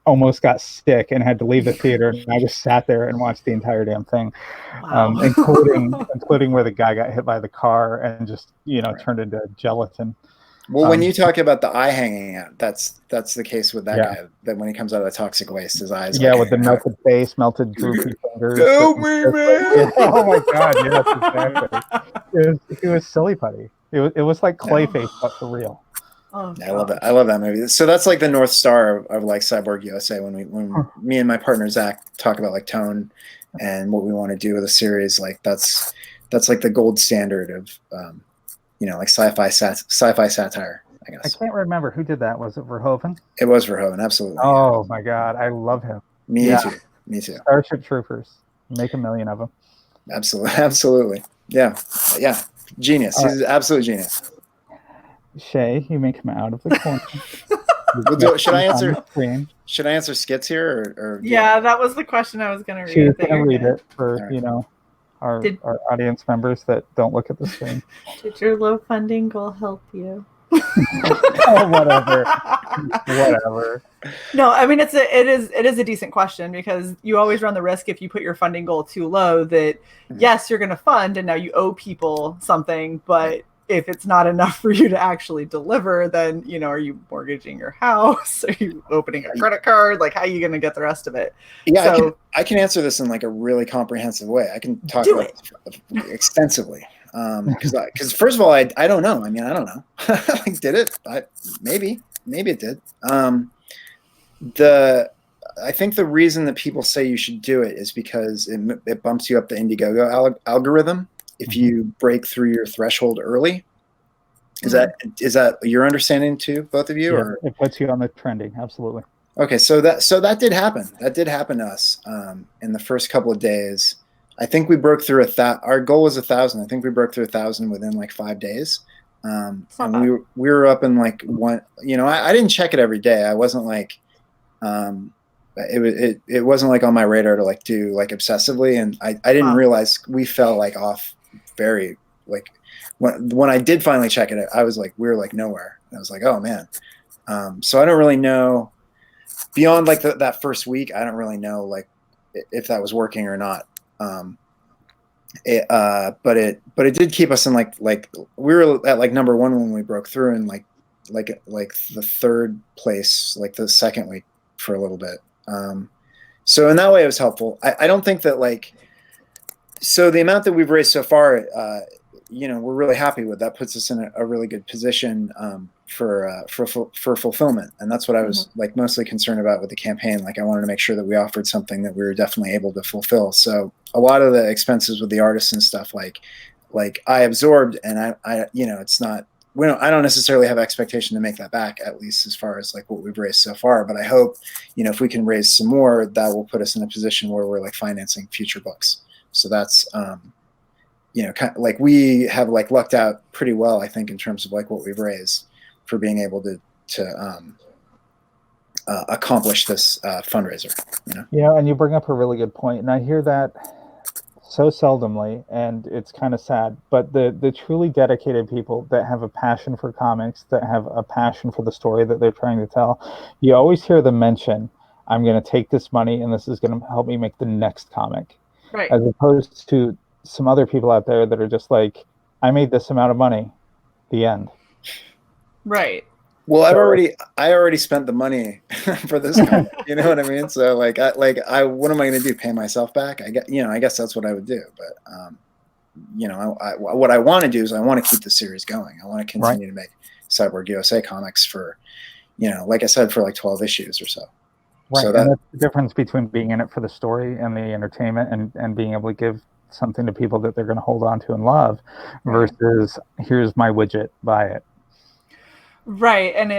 almost got sick and had to leave the theater. And I just sat there and watched the entire damn thing, including where the guy got hit by the car and just, you know, turned into gelatin. Well, when you talk about the eye hanging out, that's the case with that guy. That when he comes out of the toxic waste, his eyes. Yeah, with the melted face, melted droopy fingers. Help me, man! Oh my god! Yes, exactly. It was silly putty. It was like Clayface, but for real. Oh, I love it. I love that movie. So that's like the North Star of like Cyborg USA. When me and my partner Zach talk about like tone and what we want to do with a series, like that's like the gold standard of you know, like sci-fi satire, I guess. I can't remember who did that. Was it Verhoeven? It was Verhoeven, absolutely. Oh my god, I love him. Me too. Starship Troopers, make a million of them. Absolutely. Yeah. Genius. He's an absolute genius. Shae, you may come out of the corner. Should I answer skits here or yeah, that was the question I was going to read. She was going to read it for you know, our audience members that don't look at the screen. Did your low funding goal help you? Oh, whatever. No, I mean it is a decent question, because you always run the risk, if you put your funding goal too low, that yes, you're going to fund and now you owe people something, but if it's not enough for you to actually deliver, then, you know, are you mortgaging your house? Are you opening a credit card? Like, how are you going to get the rest of it? Yeah, so, I can answer this in like a really comprehensive way. I can talk about it extensively. Because first of all, I don't know. I mean, I don't know. Like, did it? Maybe it did. I think the reason that people say you should do it is because it bumps you up the Indiegogo algorithm if you break through your threshold early. Is that your understanding too, both of you? Yeah, or it puts you on the trending, absolutely. Okay, so that did happen. That did happen to us in the first couple of days. I think we broke through our goal was 1,000. I think we broke through 1,000 within like 5 days. And we were up in like one. You know, I didn't check it every day. I wasn't like, it wasn't like on my radar to like do like obsessively, and I didn't realize we fell like off very like when I did finally check it. I was like, we were like nowhere. And I was like, oh man. So I don't really know beyond like that first week. I don't really know like if that was working or not. But it did keep us in like we were at like number 1 when we broke through, and like the 3rd place like the 2nd week for a little bit. So in that way it was helpful. I don't think that like, so the amount that we've raised so far, you know, we're really happy with. That puts us in a really good position for fulfillment, and that's what I was like mostly concerned about with the campaign. Like I wanted to make sure that we offered something that we were definitely able to fulfill. So a lot of the expenses with the artists and stuff like I absorbed, and I you know, it's not, I don't necessarily have expectation to make that back, at least as far as like what we've raised so far. But I hope, you know, if we can raise some more, that will put us in a position where we're like financing future books. So that's you know, kind of like we have like lucked out pretty well, I think, in terms of like what we've raised for being able to accomplish this fundraiser. You know? Yeah, and you bring up a really good point, and I hear that so seldomly, and it's kind of sad. But the truly dedicated people that have a passion for comics, that have a passion for the story that they're trying to tell, you always hear them mention, "I'm going to take this money, and this is going to help me make the next comic." Right. as opposed to some other people out there that are just like, I made this amount of money, the end. Right. Well, I already spent the money for this comic. You know what I mean? So what am I going to do? Pay myself back? I guess that's what I would do. But what I want to do is I want to keep the series going. I want to continue to make Cyborg USA comics for, like I said, for like 12 issues or so. Right. So and that's the difference between being in it for the story and the entertainment and being able to give something to people that they're going to hold on to and love versus here's my widget, buy it. Right. And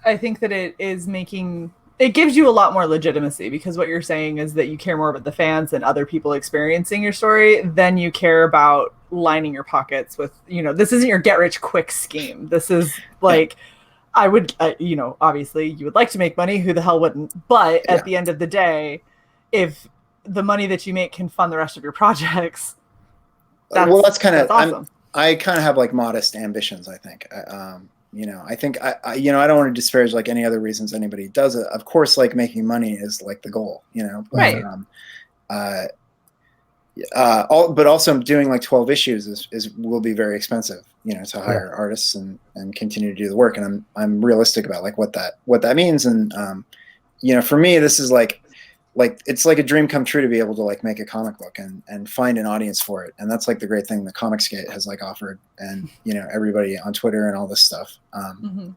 I think that it gives you a lot more legitimacy, because what you're saying is that you care more about the fans and other people experiencing your story than you care about lining your pockets with, this isn't your get rich quick scheme. This is like, I would, obviously you would like to make money. Who the hell wouldn't? But at the end of the day, if the money that you make can fund the rest of your projects, that's awesome. I kind of have like modest ambitions, I think. I think I don't want to disparage like any other reasons anybody does it. Of course, like making money is like the goal, but, right. But also doing like 12 issues will be very expensive, to hire artists and continue to do the work. And I'm realistic about like what that means. And, for me, this is like it's like a dream come true to be able to like make a comic book and find an audience for it. And that's like the great thing the Comicsgate has like offered, and, everybody on Twitter and all this stuff, and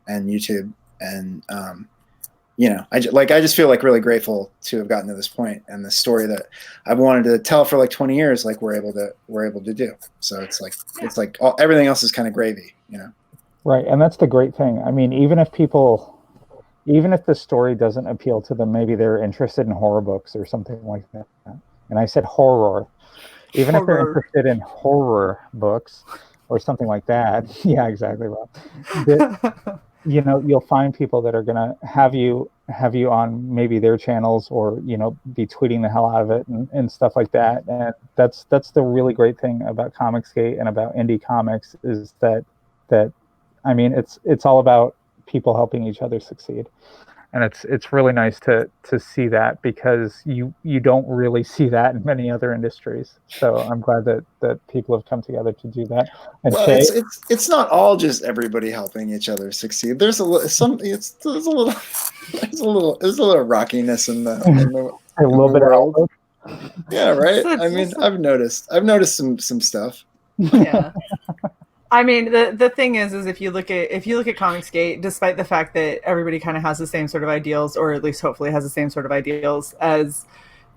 YouTube and, I just feel like really grateful to have gotten to this point, and the story that I've wanted to tell for like 20 years, like we're able to do. So it's like everything else is kind of gravy, Right. And that's the great thing. I mean, even if the story doesn't appeal to them, maybe they're interested in horror books or something like that. And I said horror. Even if they're interested in horror books or something like that. Yeah, exactly, Rob. You'll find people that are going to have you on maybe their channels, or, be tweeting the hell out of it and stuff like that. And that's the really great thing about Comicsgate and about indie comics is that I mean, it's all about people helping each other succeed. And it's really nice to see that, because you don't really see that in many other industries. So I'm glad that people have come together to do that. And well, Shae, it's not all just everybody helping each other succeed. There's a little rockiness in the a little bit world. of yeah, right. I mean, I've noticed some stuff. Yeah. I mean, the thing is if you look at Comicsgate, despite the fact that everybody kind of has the same sort of ideals, or at least hopefully has the same sort of ideals as,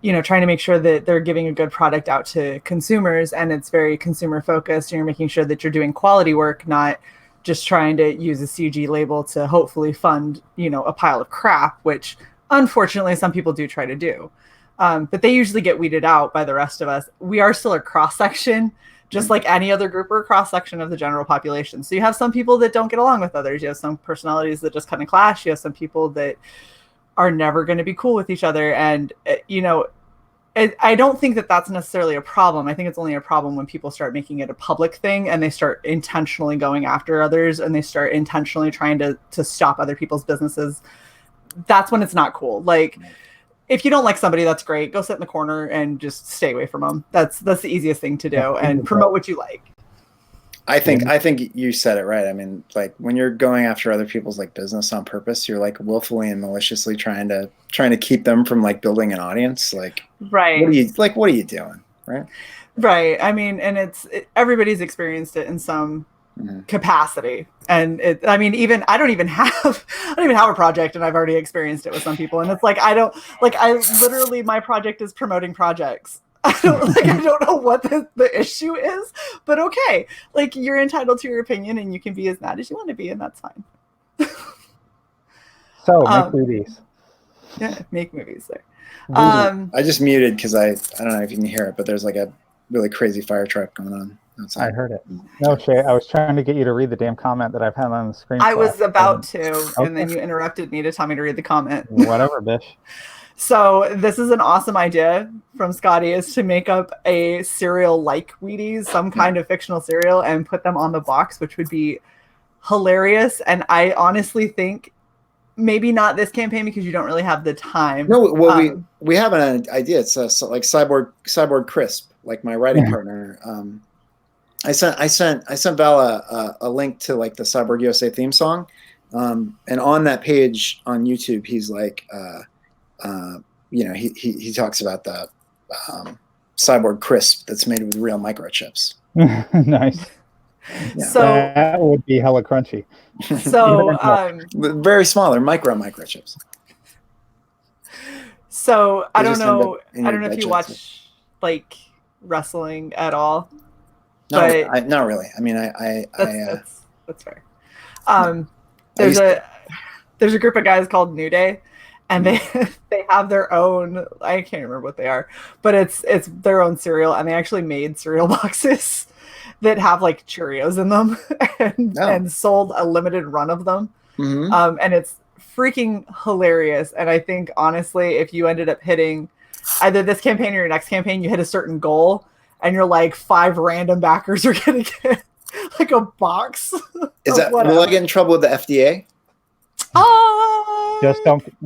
trying to make sure that they're giving a good product out to consumers, and it's very consumer focused, and you're making sure that you're doing quality work, not just trying to use a CG label to hopefully fund, a pile of crap, which unfortunately some people do try to do. But they usually get weeded out by the rest of us. We are still a cross section, just like any other group or cross-section of the general population. So you have some people that don't get along with others. You have some personalities that just kind of clash. You have some people that are never going to be cool with each other. And, I don't think that that's necessarily a problem. I think it's only a problem when people start making it a public thing, and they start intentionally going after others, and they start intentionally trying to stop other people's businesses. That's when it's not cool. Like, if you don't like somebody, that's great. Go sit in the corner and just stay away from them. That's the easiest thing to do, and promote what you like. I think you said it right. I mean, like when you're going after other people's like business on purpose, you're like willfully and maliciously trying to keep them from like building an audience. Like, right. What are you doing? Right. Right. I mean, and everybody's experienced it in some capacity. And even I don't even have a project, and I've already experienced it with some people. And it's like, I literally, my project is promoting projects. I don't know what the issue is, but okay. Like, you're entitled to your opinion, and you can be as mad as you want to be, and that's fine. So make movies. Yeah, make movies there. I just muted because I don't know if you can hear it, but there's like a really crazy fire truck going on outside. I heard it. No, Shae, I was trying to get you to read the damn comment that I've had on the screen. I was about to, and then you interrupted me to tell me to read the comment. Whatever, bitch. So this is an awesome idea from Scotty, is to make up a cereal like Wheaties, some kind of fictional cereal, and put them on the box, which would be hilarious. And I honestly think maybe not this campaign because you don't really have the time. No, well, we have an idea. It's like Cyborg Crisp, like my writing partner. I sent Val a link to like the Cyborg USA theme song, and on that page on YouTube, he's like, he talks about the Cyborg Crisp that's made with real microchips. Nice. Yeah. So that would be hella crunchy. So very small, they're microchips. So I don't know if you watch like wrestling at all. Not really. I mean, that's fair. There's a group of guys called New Day, and they have their own. I can't remember what they are, but it's their own cereal, and they actually made cereal boxes that have like Cheerios in them, and sold a limited run of them, and it's freaking hilarious. And I think honestly, if you ended up hitting either this campaign or your next campaign, you hit a certain goal, and you're like 5 random backers are gonna get like a box. Is that will I get in trouble with the FDA?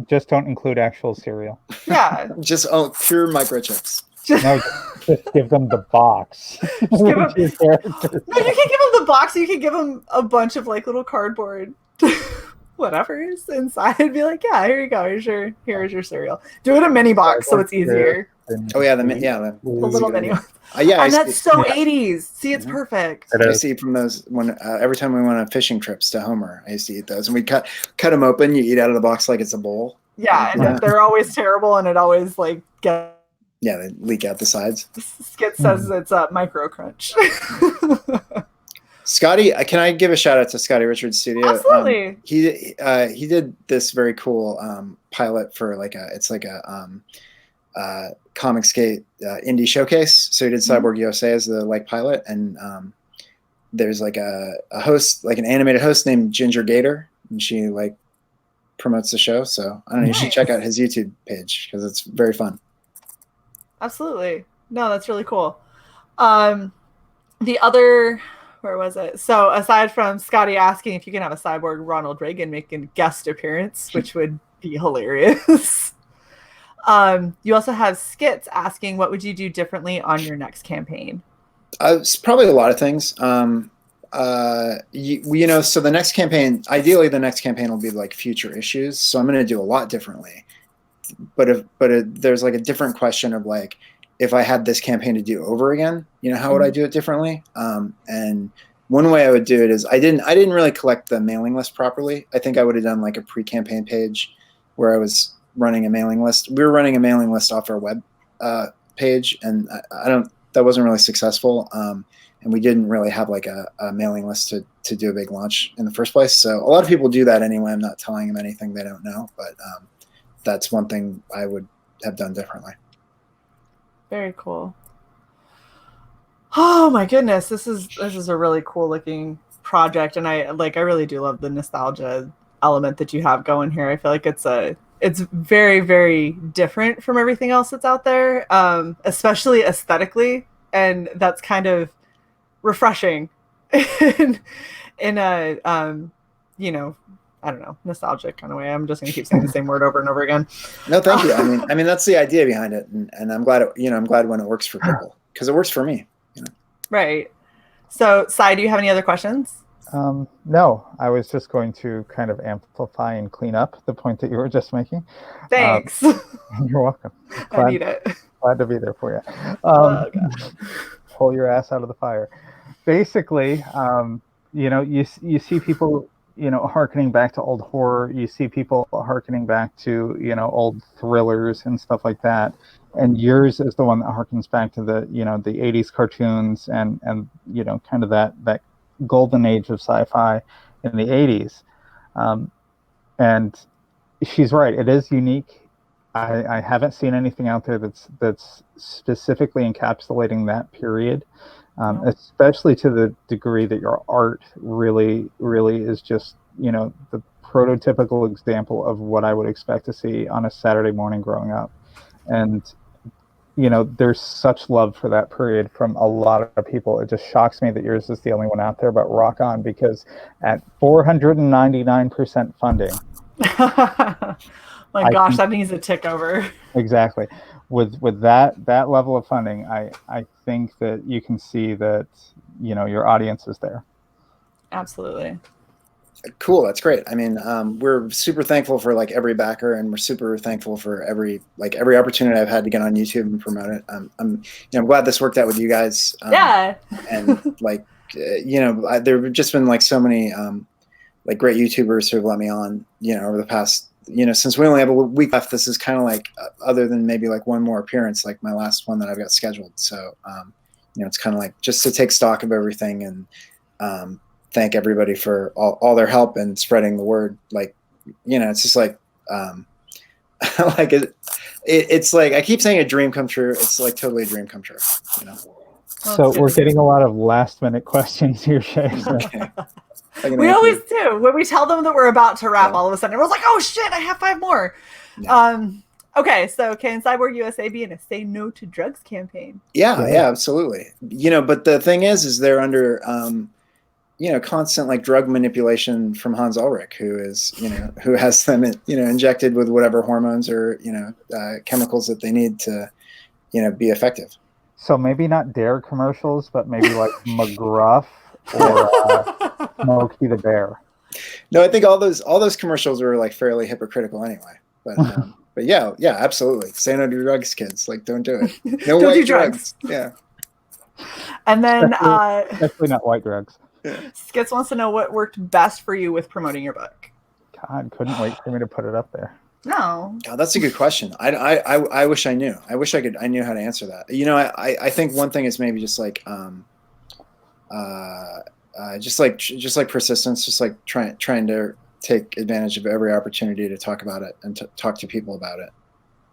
Just don't include actual cereal. Yeah. Just pure microchips. No, just give them the box. No, you can give them the box. You can give them a bunch of like little cardboard whatever's inside and be like, yeah, here you go. Here's your cereal. Do it a mini box so it's easier. Oh yeah, the little mini one. Yeah, and that's so 80s. See, it's perfect. I see from those when every time we went on fishing trips to Homer, I used to eat those, and we cut them open. You eat out of the box like it's a bowl. Yeah, and they're always terrible, and it always like gets. Yeah, they leak out the sides. Skit says it's a micro crunch. Scotty, can I give a shout out to Scotty Richards' studio? Absolutely. He did this very cool pilot for like a comic skate indie showcase. So he did Cyborg USA as the like pilot, and there's like a host, like an animated host named Ginger Gator, and she like promotes the show. So I don't know, you should check out his YouTube page because it's very fun. Absolutely. No, that's really cool. The other, where was it? So aside from Scotty asking if you can have a cyborg Ronald Reagan make a guest appearance, which would be hilarious. You also have Skits asking, what would you do differently on your next campaign? It's probably a lot of things. So the next campaign, ideally the next campaign will be like future issues. So I'm going to do a lot differently. But there's like a different question of like, if I had this campaign to do over again, how would I do it differently? And one way I would do it is I didn't really collect the mailing list properly. I think I would have done like a pre-campaign page where I was running a mailing list. We were running a mailing list off our web page, and that wasn't really successful. And we didn't really have like a mailing list to do a big launch in the first place. So a lot of people do that anyway. I'm not telling them anything they don't know, but that's one thing I would have done differently. Very cool. Oh my goodness, this is a really cool looking project, and I really do love the nostalgia element that you have going here. I feel like it's very, very different from everything else that's out there, especially aesthetically, and that's kind of refreshing in a I don't know, nostalgic kind of way. I'm just gonna keep saying the same word over and over again. No, thank you. I mean that's the idea behind it, and I'm glad I'm glad when it works for people, because it works for me. Right. So, Sai, do you have any other questions? No, I was just going to kind of amplify and clean up the point that you were just making. Thanks. You're welcome. I need it. Glad to be there for you. Pull your ass out of the fire. Basically, you see people, harkening back to old horror. You see people harkening back to, old thrillers and stuff like that. And yours is the one that harkens back to the, the 80s cartoons and kind of that golden age of sci-fi in the 80s. And she's right. It is unique. I haven't seen anything out there that's specifically encapsulating that period, especially to the degree that your art really, really is just, the prototypical example of what I would expect to see on a Saturday morning growing up. And, there's such love for that period from a lot of people. It just shocks me that yours is the only one out there, but rock on, because at 499% funding, My gosh, that needs to tick over. Exactly. With that level of funding, I think that you can see that, you know, your audience is there. Absolutely. Cool. That's great. I mean, we're super thankful for like every backer, and we're super thankful for every opportunity I've had to get on YouTube and promote it. I'm glad this worked out with you guys. Yeah. And like, there have just been like so many like great YouTubers who have let me on, over the past, since we only have a week left. This is kind of like, other than maybe like one more appearance, like my last one that I've got scheduled. So, it's kind of like just to take stock of everything and thank everybody for all their help and spreading the word. Like, it's just like, like it's like, I keep saying a dream come true. It's like totally a dream come true, So we're getting a lot of last minute questions here, Shae. So. Okay. We always do. When we tell them that we're about to wrap, all of a sudden everyone's like, oh shit, I have 5 more. Yeah. Okay, so can Cyborg USA be in a Say No to Drugs campaign? Yeah, absolutely. But the thing is they're under constant like drug manipulation from Hans Ulrich, who is, who has them, injected with whatever hormones or, chemicals that they need to, be effective. So maybe not Dare commercials, but maybe like McGruff or Smokey the Bear. No, I think all those commercials are like fairly hypocritical anyway. But yeah, absolutely. Say no to drugs, kids. Like, don't do it. No don't white do drugs. Yeah. And then especially not white drugs. Skits wants to know what worked best for you with promoting your book. God, couldn't wait for me to put it up there. No. God, that's a good question. I wish I knew. I wish I knew how to answer that. I think one thing is maybe just like just like persistence, just like trying to take advantage of every opportunity to talk about it and to talk to people about it.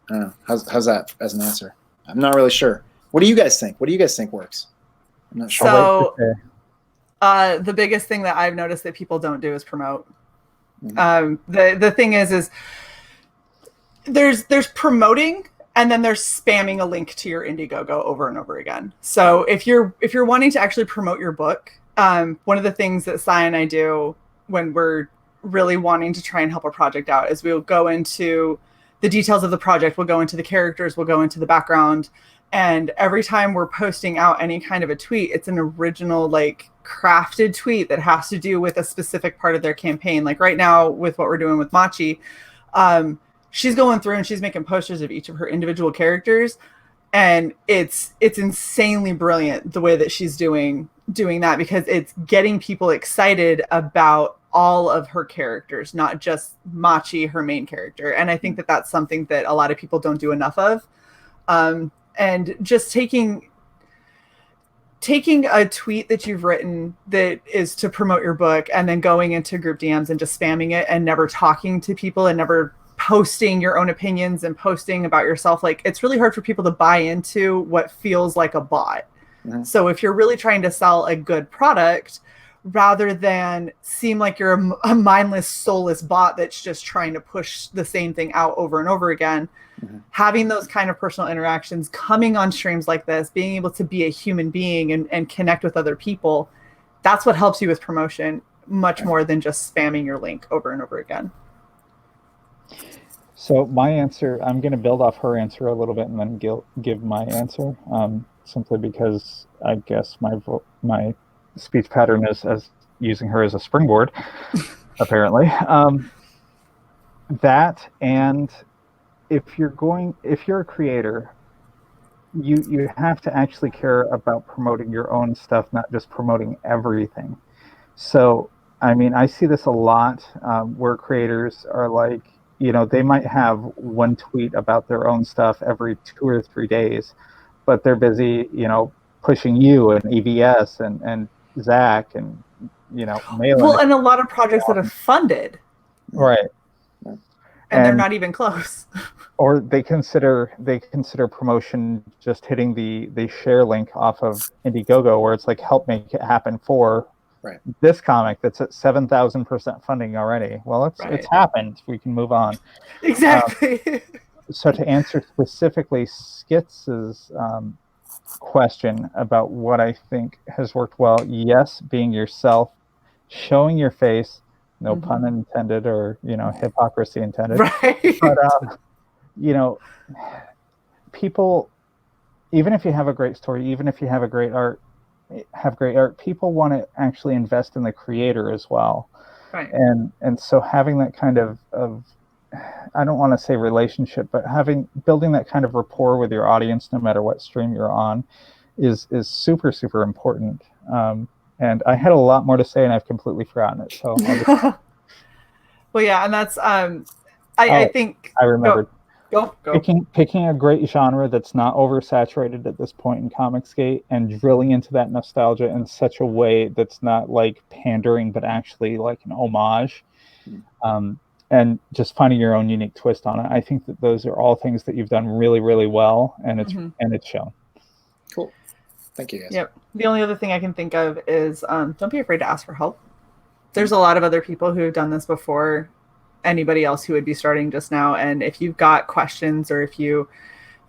I don't know. How's that as an answer? I'm not really sure. What do you guys think? What do you guys think works? I'm not sure. So the biggest thing that I've noticed that people don't do is promote. Mm-hmm. The thing is there's promoting, and then there's spamming a link to your Indiegogo over and over again. So if you're wanting to actually promote your book, one of the things that Cy and I do when we're really wanting to try and help a project out is we'll go into the details of the project, we'll go into the characters, we'll go into the background, and every time we're posting out any kind of a tweet, it's an original, like, crafted tweet that has to do with a specific part of their campaign. Like right now with what we're doing with Machi, she's going through and she's making posters of each of her individual characters, and it's insanely brilliant the way that she's doing that, because it's getting people excited about all of her characters, not just Machi, her main character. And I think that that's something that a lot of people don't do enough of. And just taking a tweet that you've written that is to promote your book and then going into group DMs and just spamming it and never talking to people and never posting your own opinions and posting about yourself. Like, it's really hard for people to buy into what feels like a bot. Mm-hmm. So if you're really trying to sell a good product, rather than seem like you're a mindless, soulless bot that's just trying to push the same thing out over and over again, mm-hmm. having those kind of personal interactions, coming on streams like this, being able to be a human being and connect with other people, that's what helps you with promotion much more than just spamming your link over and over again. So my answer, I'm going to build off her answer a little bit and then give my answer, simply because I guess my speech pattern is as using her as a springboard, apparently. That, and if you're a creator, you have to actually care about promoting your own stuff, not just promoting everything. So, I mean, I see this a lot where creators are like, they might have one tweet about their own stuff every 2 or 3 days, but they're busy, pushing you and EVS and Zach and, Malin. Well, and a lot of projects that are funded. Right. And they're not even close. Or they consider promotion just hitting the share link off of Indiegogo, where it's like, help make it happen for this comic that's at 7,000% funding already. Well, it's happened. We can move on. Exactly. So to answer specifically Skits's question about what I think has worked well, yes, being yourself, showing your face, No pun intended, or hypocrisy intended. Right. But people, even if you have a great story, even if you have great art, people want to actually invest in the creator as well. Right. And so having that kind of I don't want to say relationship, but building that kind of rapport with your audience, no matter what stream you're on, is super, super important. And I had a lot more to say, and I've completely forgotten it. So well, yeah, and that's I think I remembered. Go. Picking a great genre that's not oversaturated at this point in Comicsgate and drilling into that nostalgia in such a way that's not like pandering, but actually like an homage. And just finding your own unique twist on it. I think that those are all things that you've done really, really well, and it's shown. Cool. Thank you, guys. Yep. The only other thing I can think of is don't be afraid to ask for help. There's a lot of other people who have done this before anybody else who would be starting just now. And if you've got questions, or if you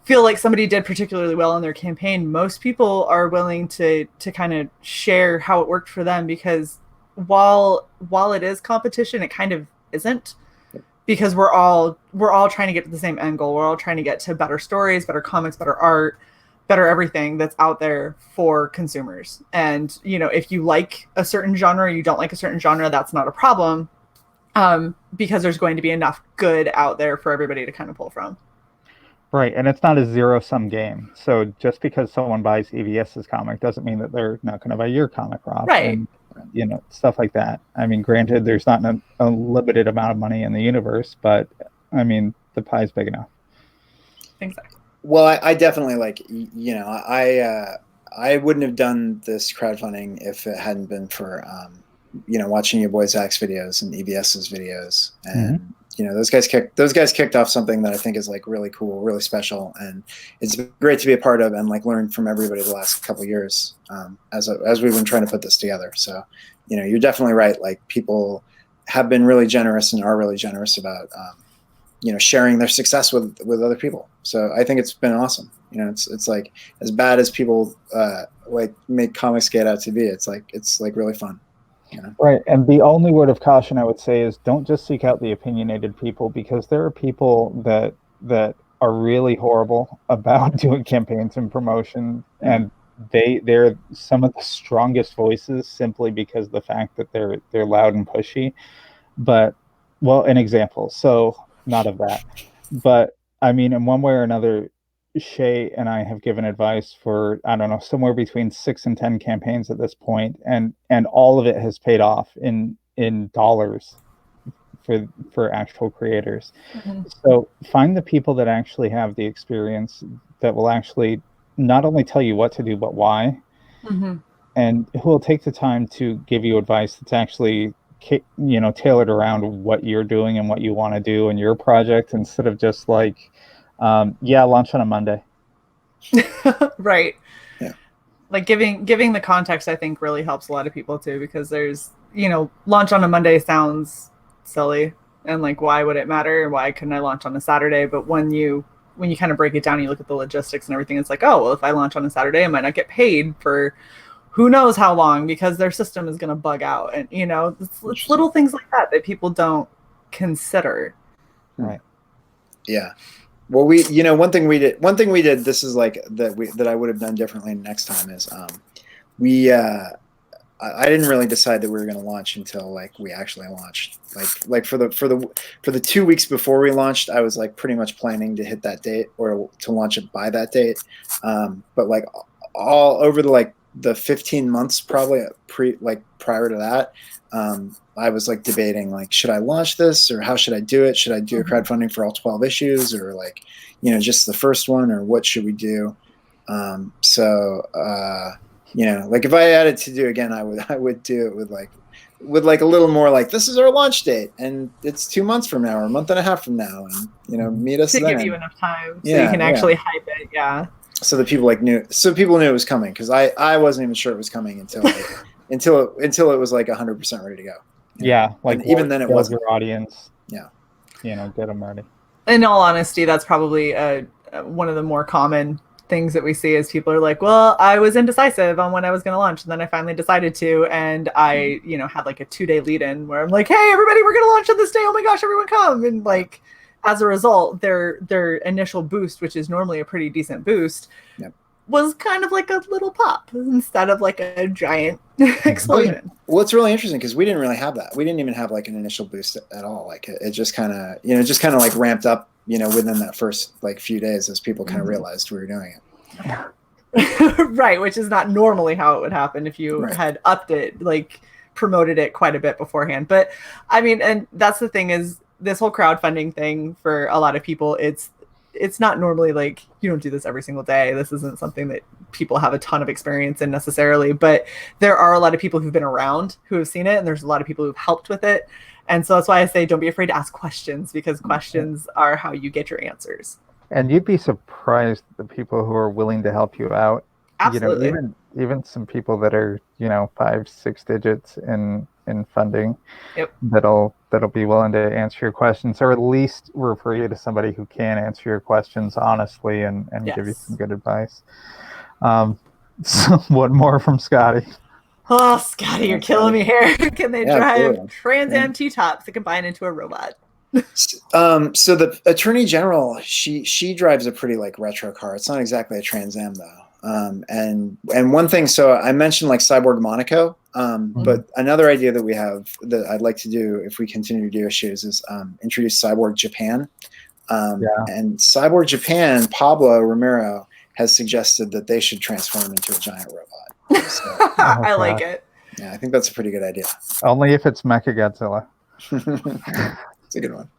feel like somebody did particularly well in their campaign, most people are willing to kind of share how it worked for them, because while it is competition, it kind of isn't, because we're all trying to get to the same end goal. We're all trying to get to better stories, better comics, better art, better everything that's out there for consumers. And if you like a certain genre or you don't like a certain genre, that's not a problem, because there's going to be enough good out there for everybody to kind of pull from. Right, and it's not a zero-sum game. So just because someone buys EVS's comic doesn't mean that they're not going to buy your comic, Rob. Right. And, stuff like that. I mean, granted, there's not a limited amount of money in the universe, but I mean, the pie's big enough. Exactly. Well, I definitely I wouldn't have done this crowdfunding if it hadn't been for watching your boy Zach's videos and EVS's videos, and those guys kicked off something that I think is like really cool, really special, and it's great to be a part of and like learn from everybody the last couple of years as we've been trying to put this together. So you're definitely right. Like, people have been really generous and are really generous about sharing their success with other people. So I think it's been awesome. It's like, as bad as people like make Comicsgate out to be, it's like really fun. Right. And the only word of caution I would say is don't just seek out the opinionated people, because there are people that are really horrible about doing campaigns and promotion, and they're some of the strongest voices simply because of the fact that they're loud and pushy. But, well, an example, so not of that, but I mean, in one way or another, Shae and I have given advice for, I don't know, somewhere between 6 and 10 campaigns at this point, and all of it has paid off in dollars for actual creators. So find the people that actually have the experience, that will actually not only tell you what to do, but why, and who will take the time to give you advice that's actually tailored around what you're doing and what you want to do in your project, instead of just like launch on a Monday. Right. Yeah. Like giving the context, I think, really helps a lot of people too, because there's, launch on a Monday sounds silly, and like, why would it matter? Why couldn't I launch on a Saturday? But when you kind of break it down, you look at the logistics and everything, it's like, oh, well, if I launch on a Saturday, I might not get paid for who knows how long, because their system is going to bug out. And, it's little things like that people don't consider. Right. Yeah. Well, one thing we did, this is like that I would have done differently next time, is I didn't really decide that we were going to launch until like we actually launched. Like for the 2 weeks before we launched, I was like pretty much planning to hit that date or to launch it by that date. But like all over the 15 months probably prior to that, I was like debating, like, should I launch this, or how should I do it? Should I do a crowdfunding for all 12 issues, or like, just the first one, or what should we do? Like if I had it to do again, I would do it with a little more like, this is our launch date, and it's 2 months from now or a month and a half from now, and meet us to then. give you enough time so you can actually hype it. Yeah. So that people knew it was coming, because I wasn't even sure it was coming until it was like 100% ready to go. Yeah, like even then it wasn't. Your audience. Yeah. Get them ready. In all honesty, that's probably one of the more common things that we see is people are like, well, I was indecisive on when I was going to launch, and then I finally decided to, and I, had like a 2-day lead in where I'm like, hey, everybody, we're going to launch on this day. Oh my gosh, everyone come. And like, as a result, their initial boost, which is normally a pretty decent boost, was kind of like a little pop instead of like a giant explosion. Oh, yeah. Well, it's really interesting because we didn't really have that. We didn't even have like an initial boost at all. Like it just kind of, just kind of like ramped up, within that first like few days as people kind of realized we were doing it. Right, which is not normally how it would happen if you had upped it, like promoted it quite a bit beforehand. But I mean, and that's the thing is this whole crowdfunding thing for a lot of people, it's not normally like you don't do this every single day. This isn't something that people have a ton of experience in necessarily, but there are a lot of people who've been around who have seen it, and there's a lot of people who've helped with it. And so that's why I say don't be afraid to ask questions, because questions are how you get your answers. And you'd be surprised the people who are willing to help you out. Absolutely. Even some people that are 5-6 digits in funding, that'll be willing to answer your questions, or at least refer you to somebody who can answer your questions honestly and give you some good advice. So one more from Scotty. Oh, Scotty, you're killing me here. Can they drive Trans Am T-tops to combine into a robot? So the Attorney General, she drives a pretty like retro car. It's not exactly a Trans Am though. And one thing, so I mentioned like Cyborg Monaco, but another idea that we have that I'd like to do if we continue to do issues is introduce Cyborg Japan. And Cyborg Japan, Pablo Romero has suggested that they should transform into a giant robot. So, I like it. Yeah, I think that's a pretty good idea. Only if it's Mechagodzilla. It's a good one.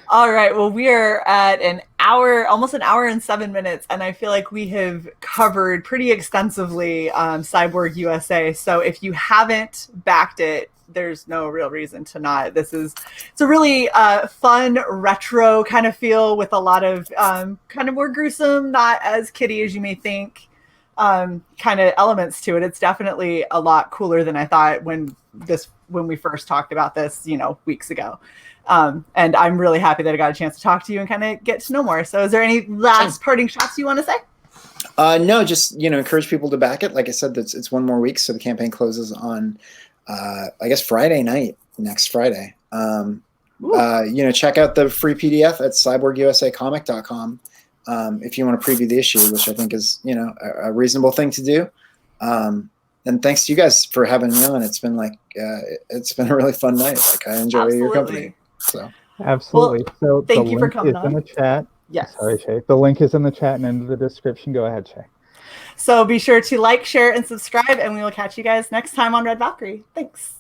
All right. Well, we are at almost an hour and 7 minutes, and I feel like we have covered pretty extensively Cyborg USA. So if you haven't backed it, there's no real reason to not. It's a really fun retro kind of feel with a lot of kind of more gruesome, not as kiddie as you may think, kind of elements to it. It's definitely a lot cooler than I thought when we first talked about this, weeks ago. And I'm really happy that I got a chance to talk to you and kind of get to know more. So is there any last parting shots you want to say? No, just, encourage people to back it. Like I said, it's one more week. So the campaign closes on, I guess, Friday night, next Friday. Check out the free PDF at cyborgusacomic.com. If you want to preview the issue, which I think is, a reasonable thing to do. And thanks to you guys for having me on. It's been it's been a really fun night. Like I enjoy your company. So absolutely. Well, so thank you for coming on. In the chat. Yes. Sorry, Shae. The link is in the chat and in the description. Go ahead, Shae. So be sure to like, share, and subscribe, and we will catch you guys next time on Red Valkyrie. Thanks.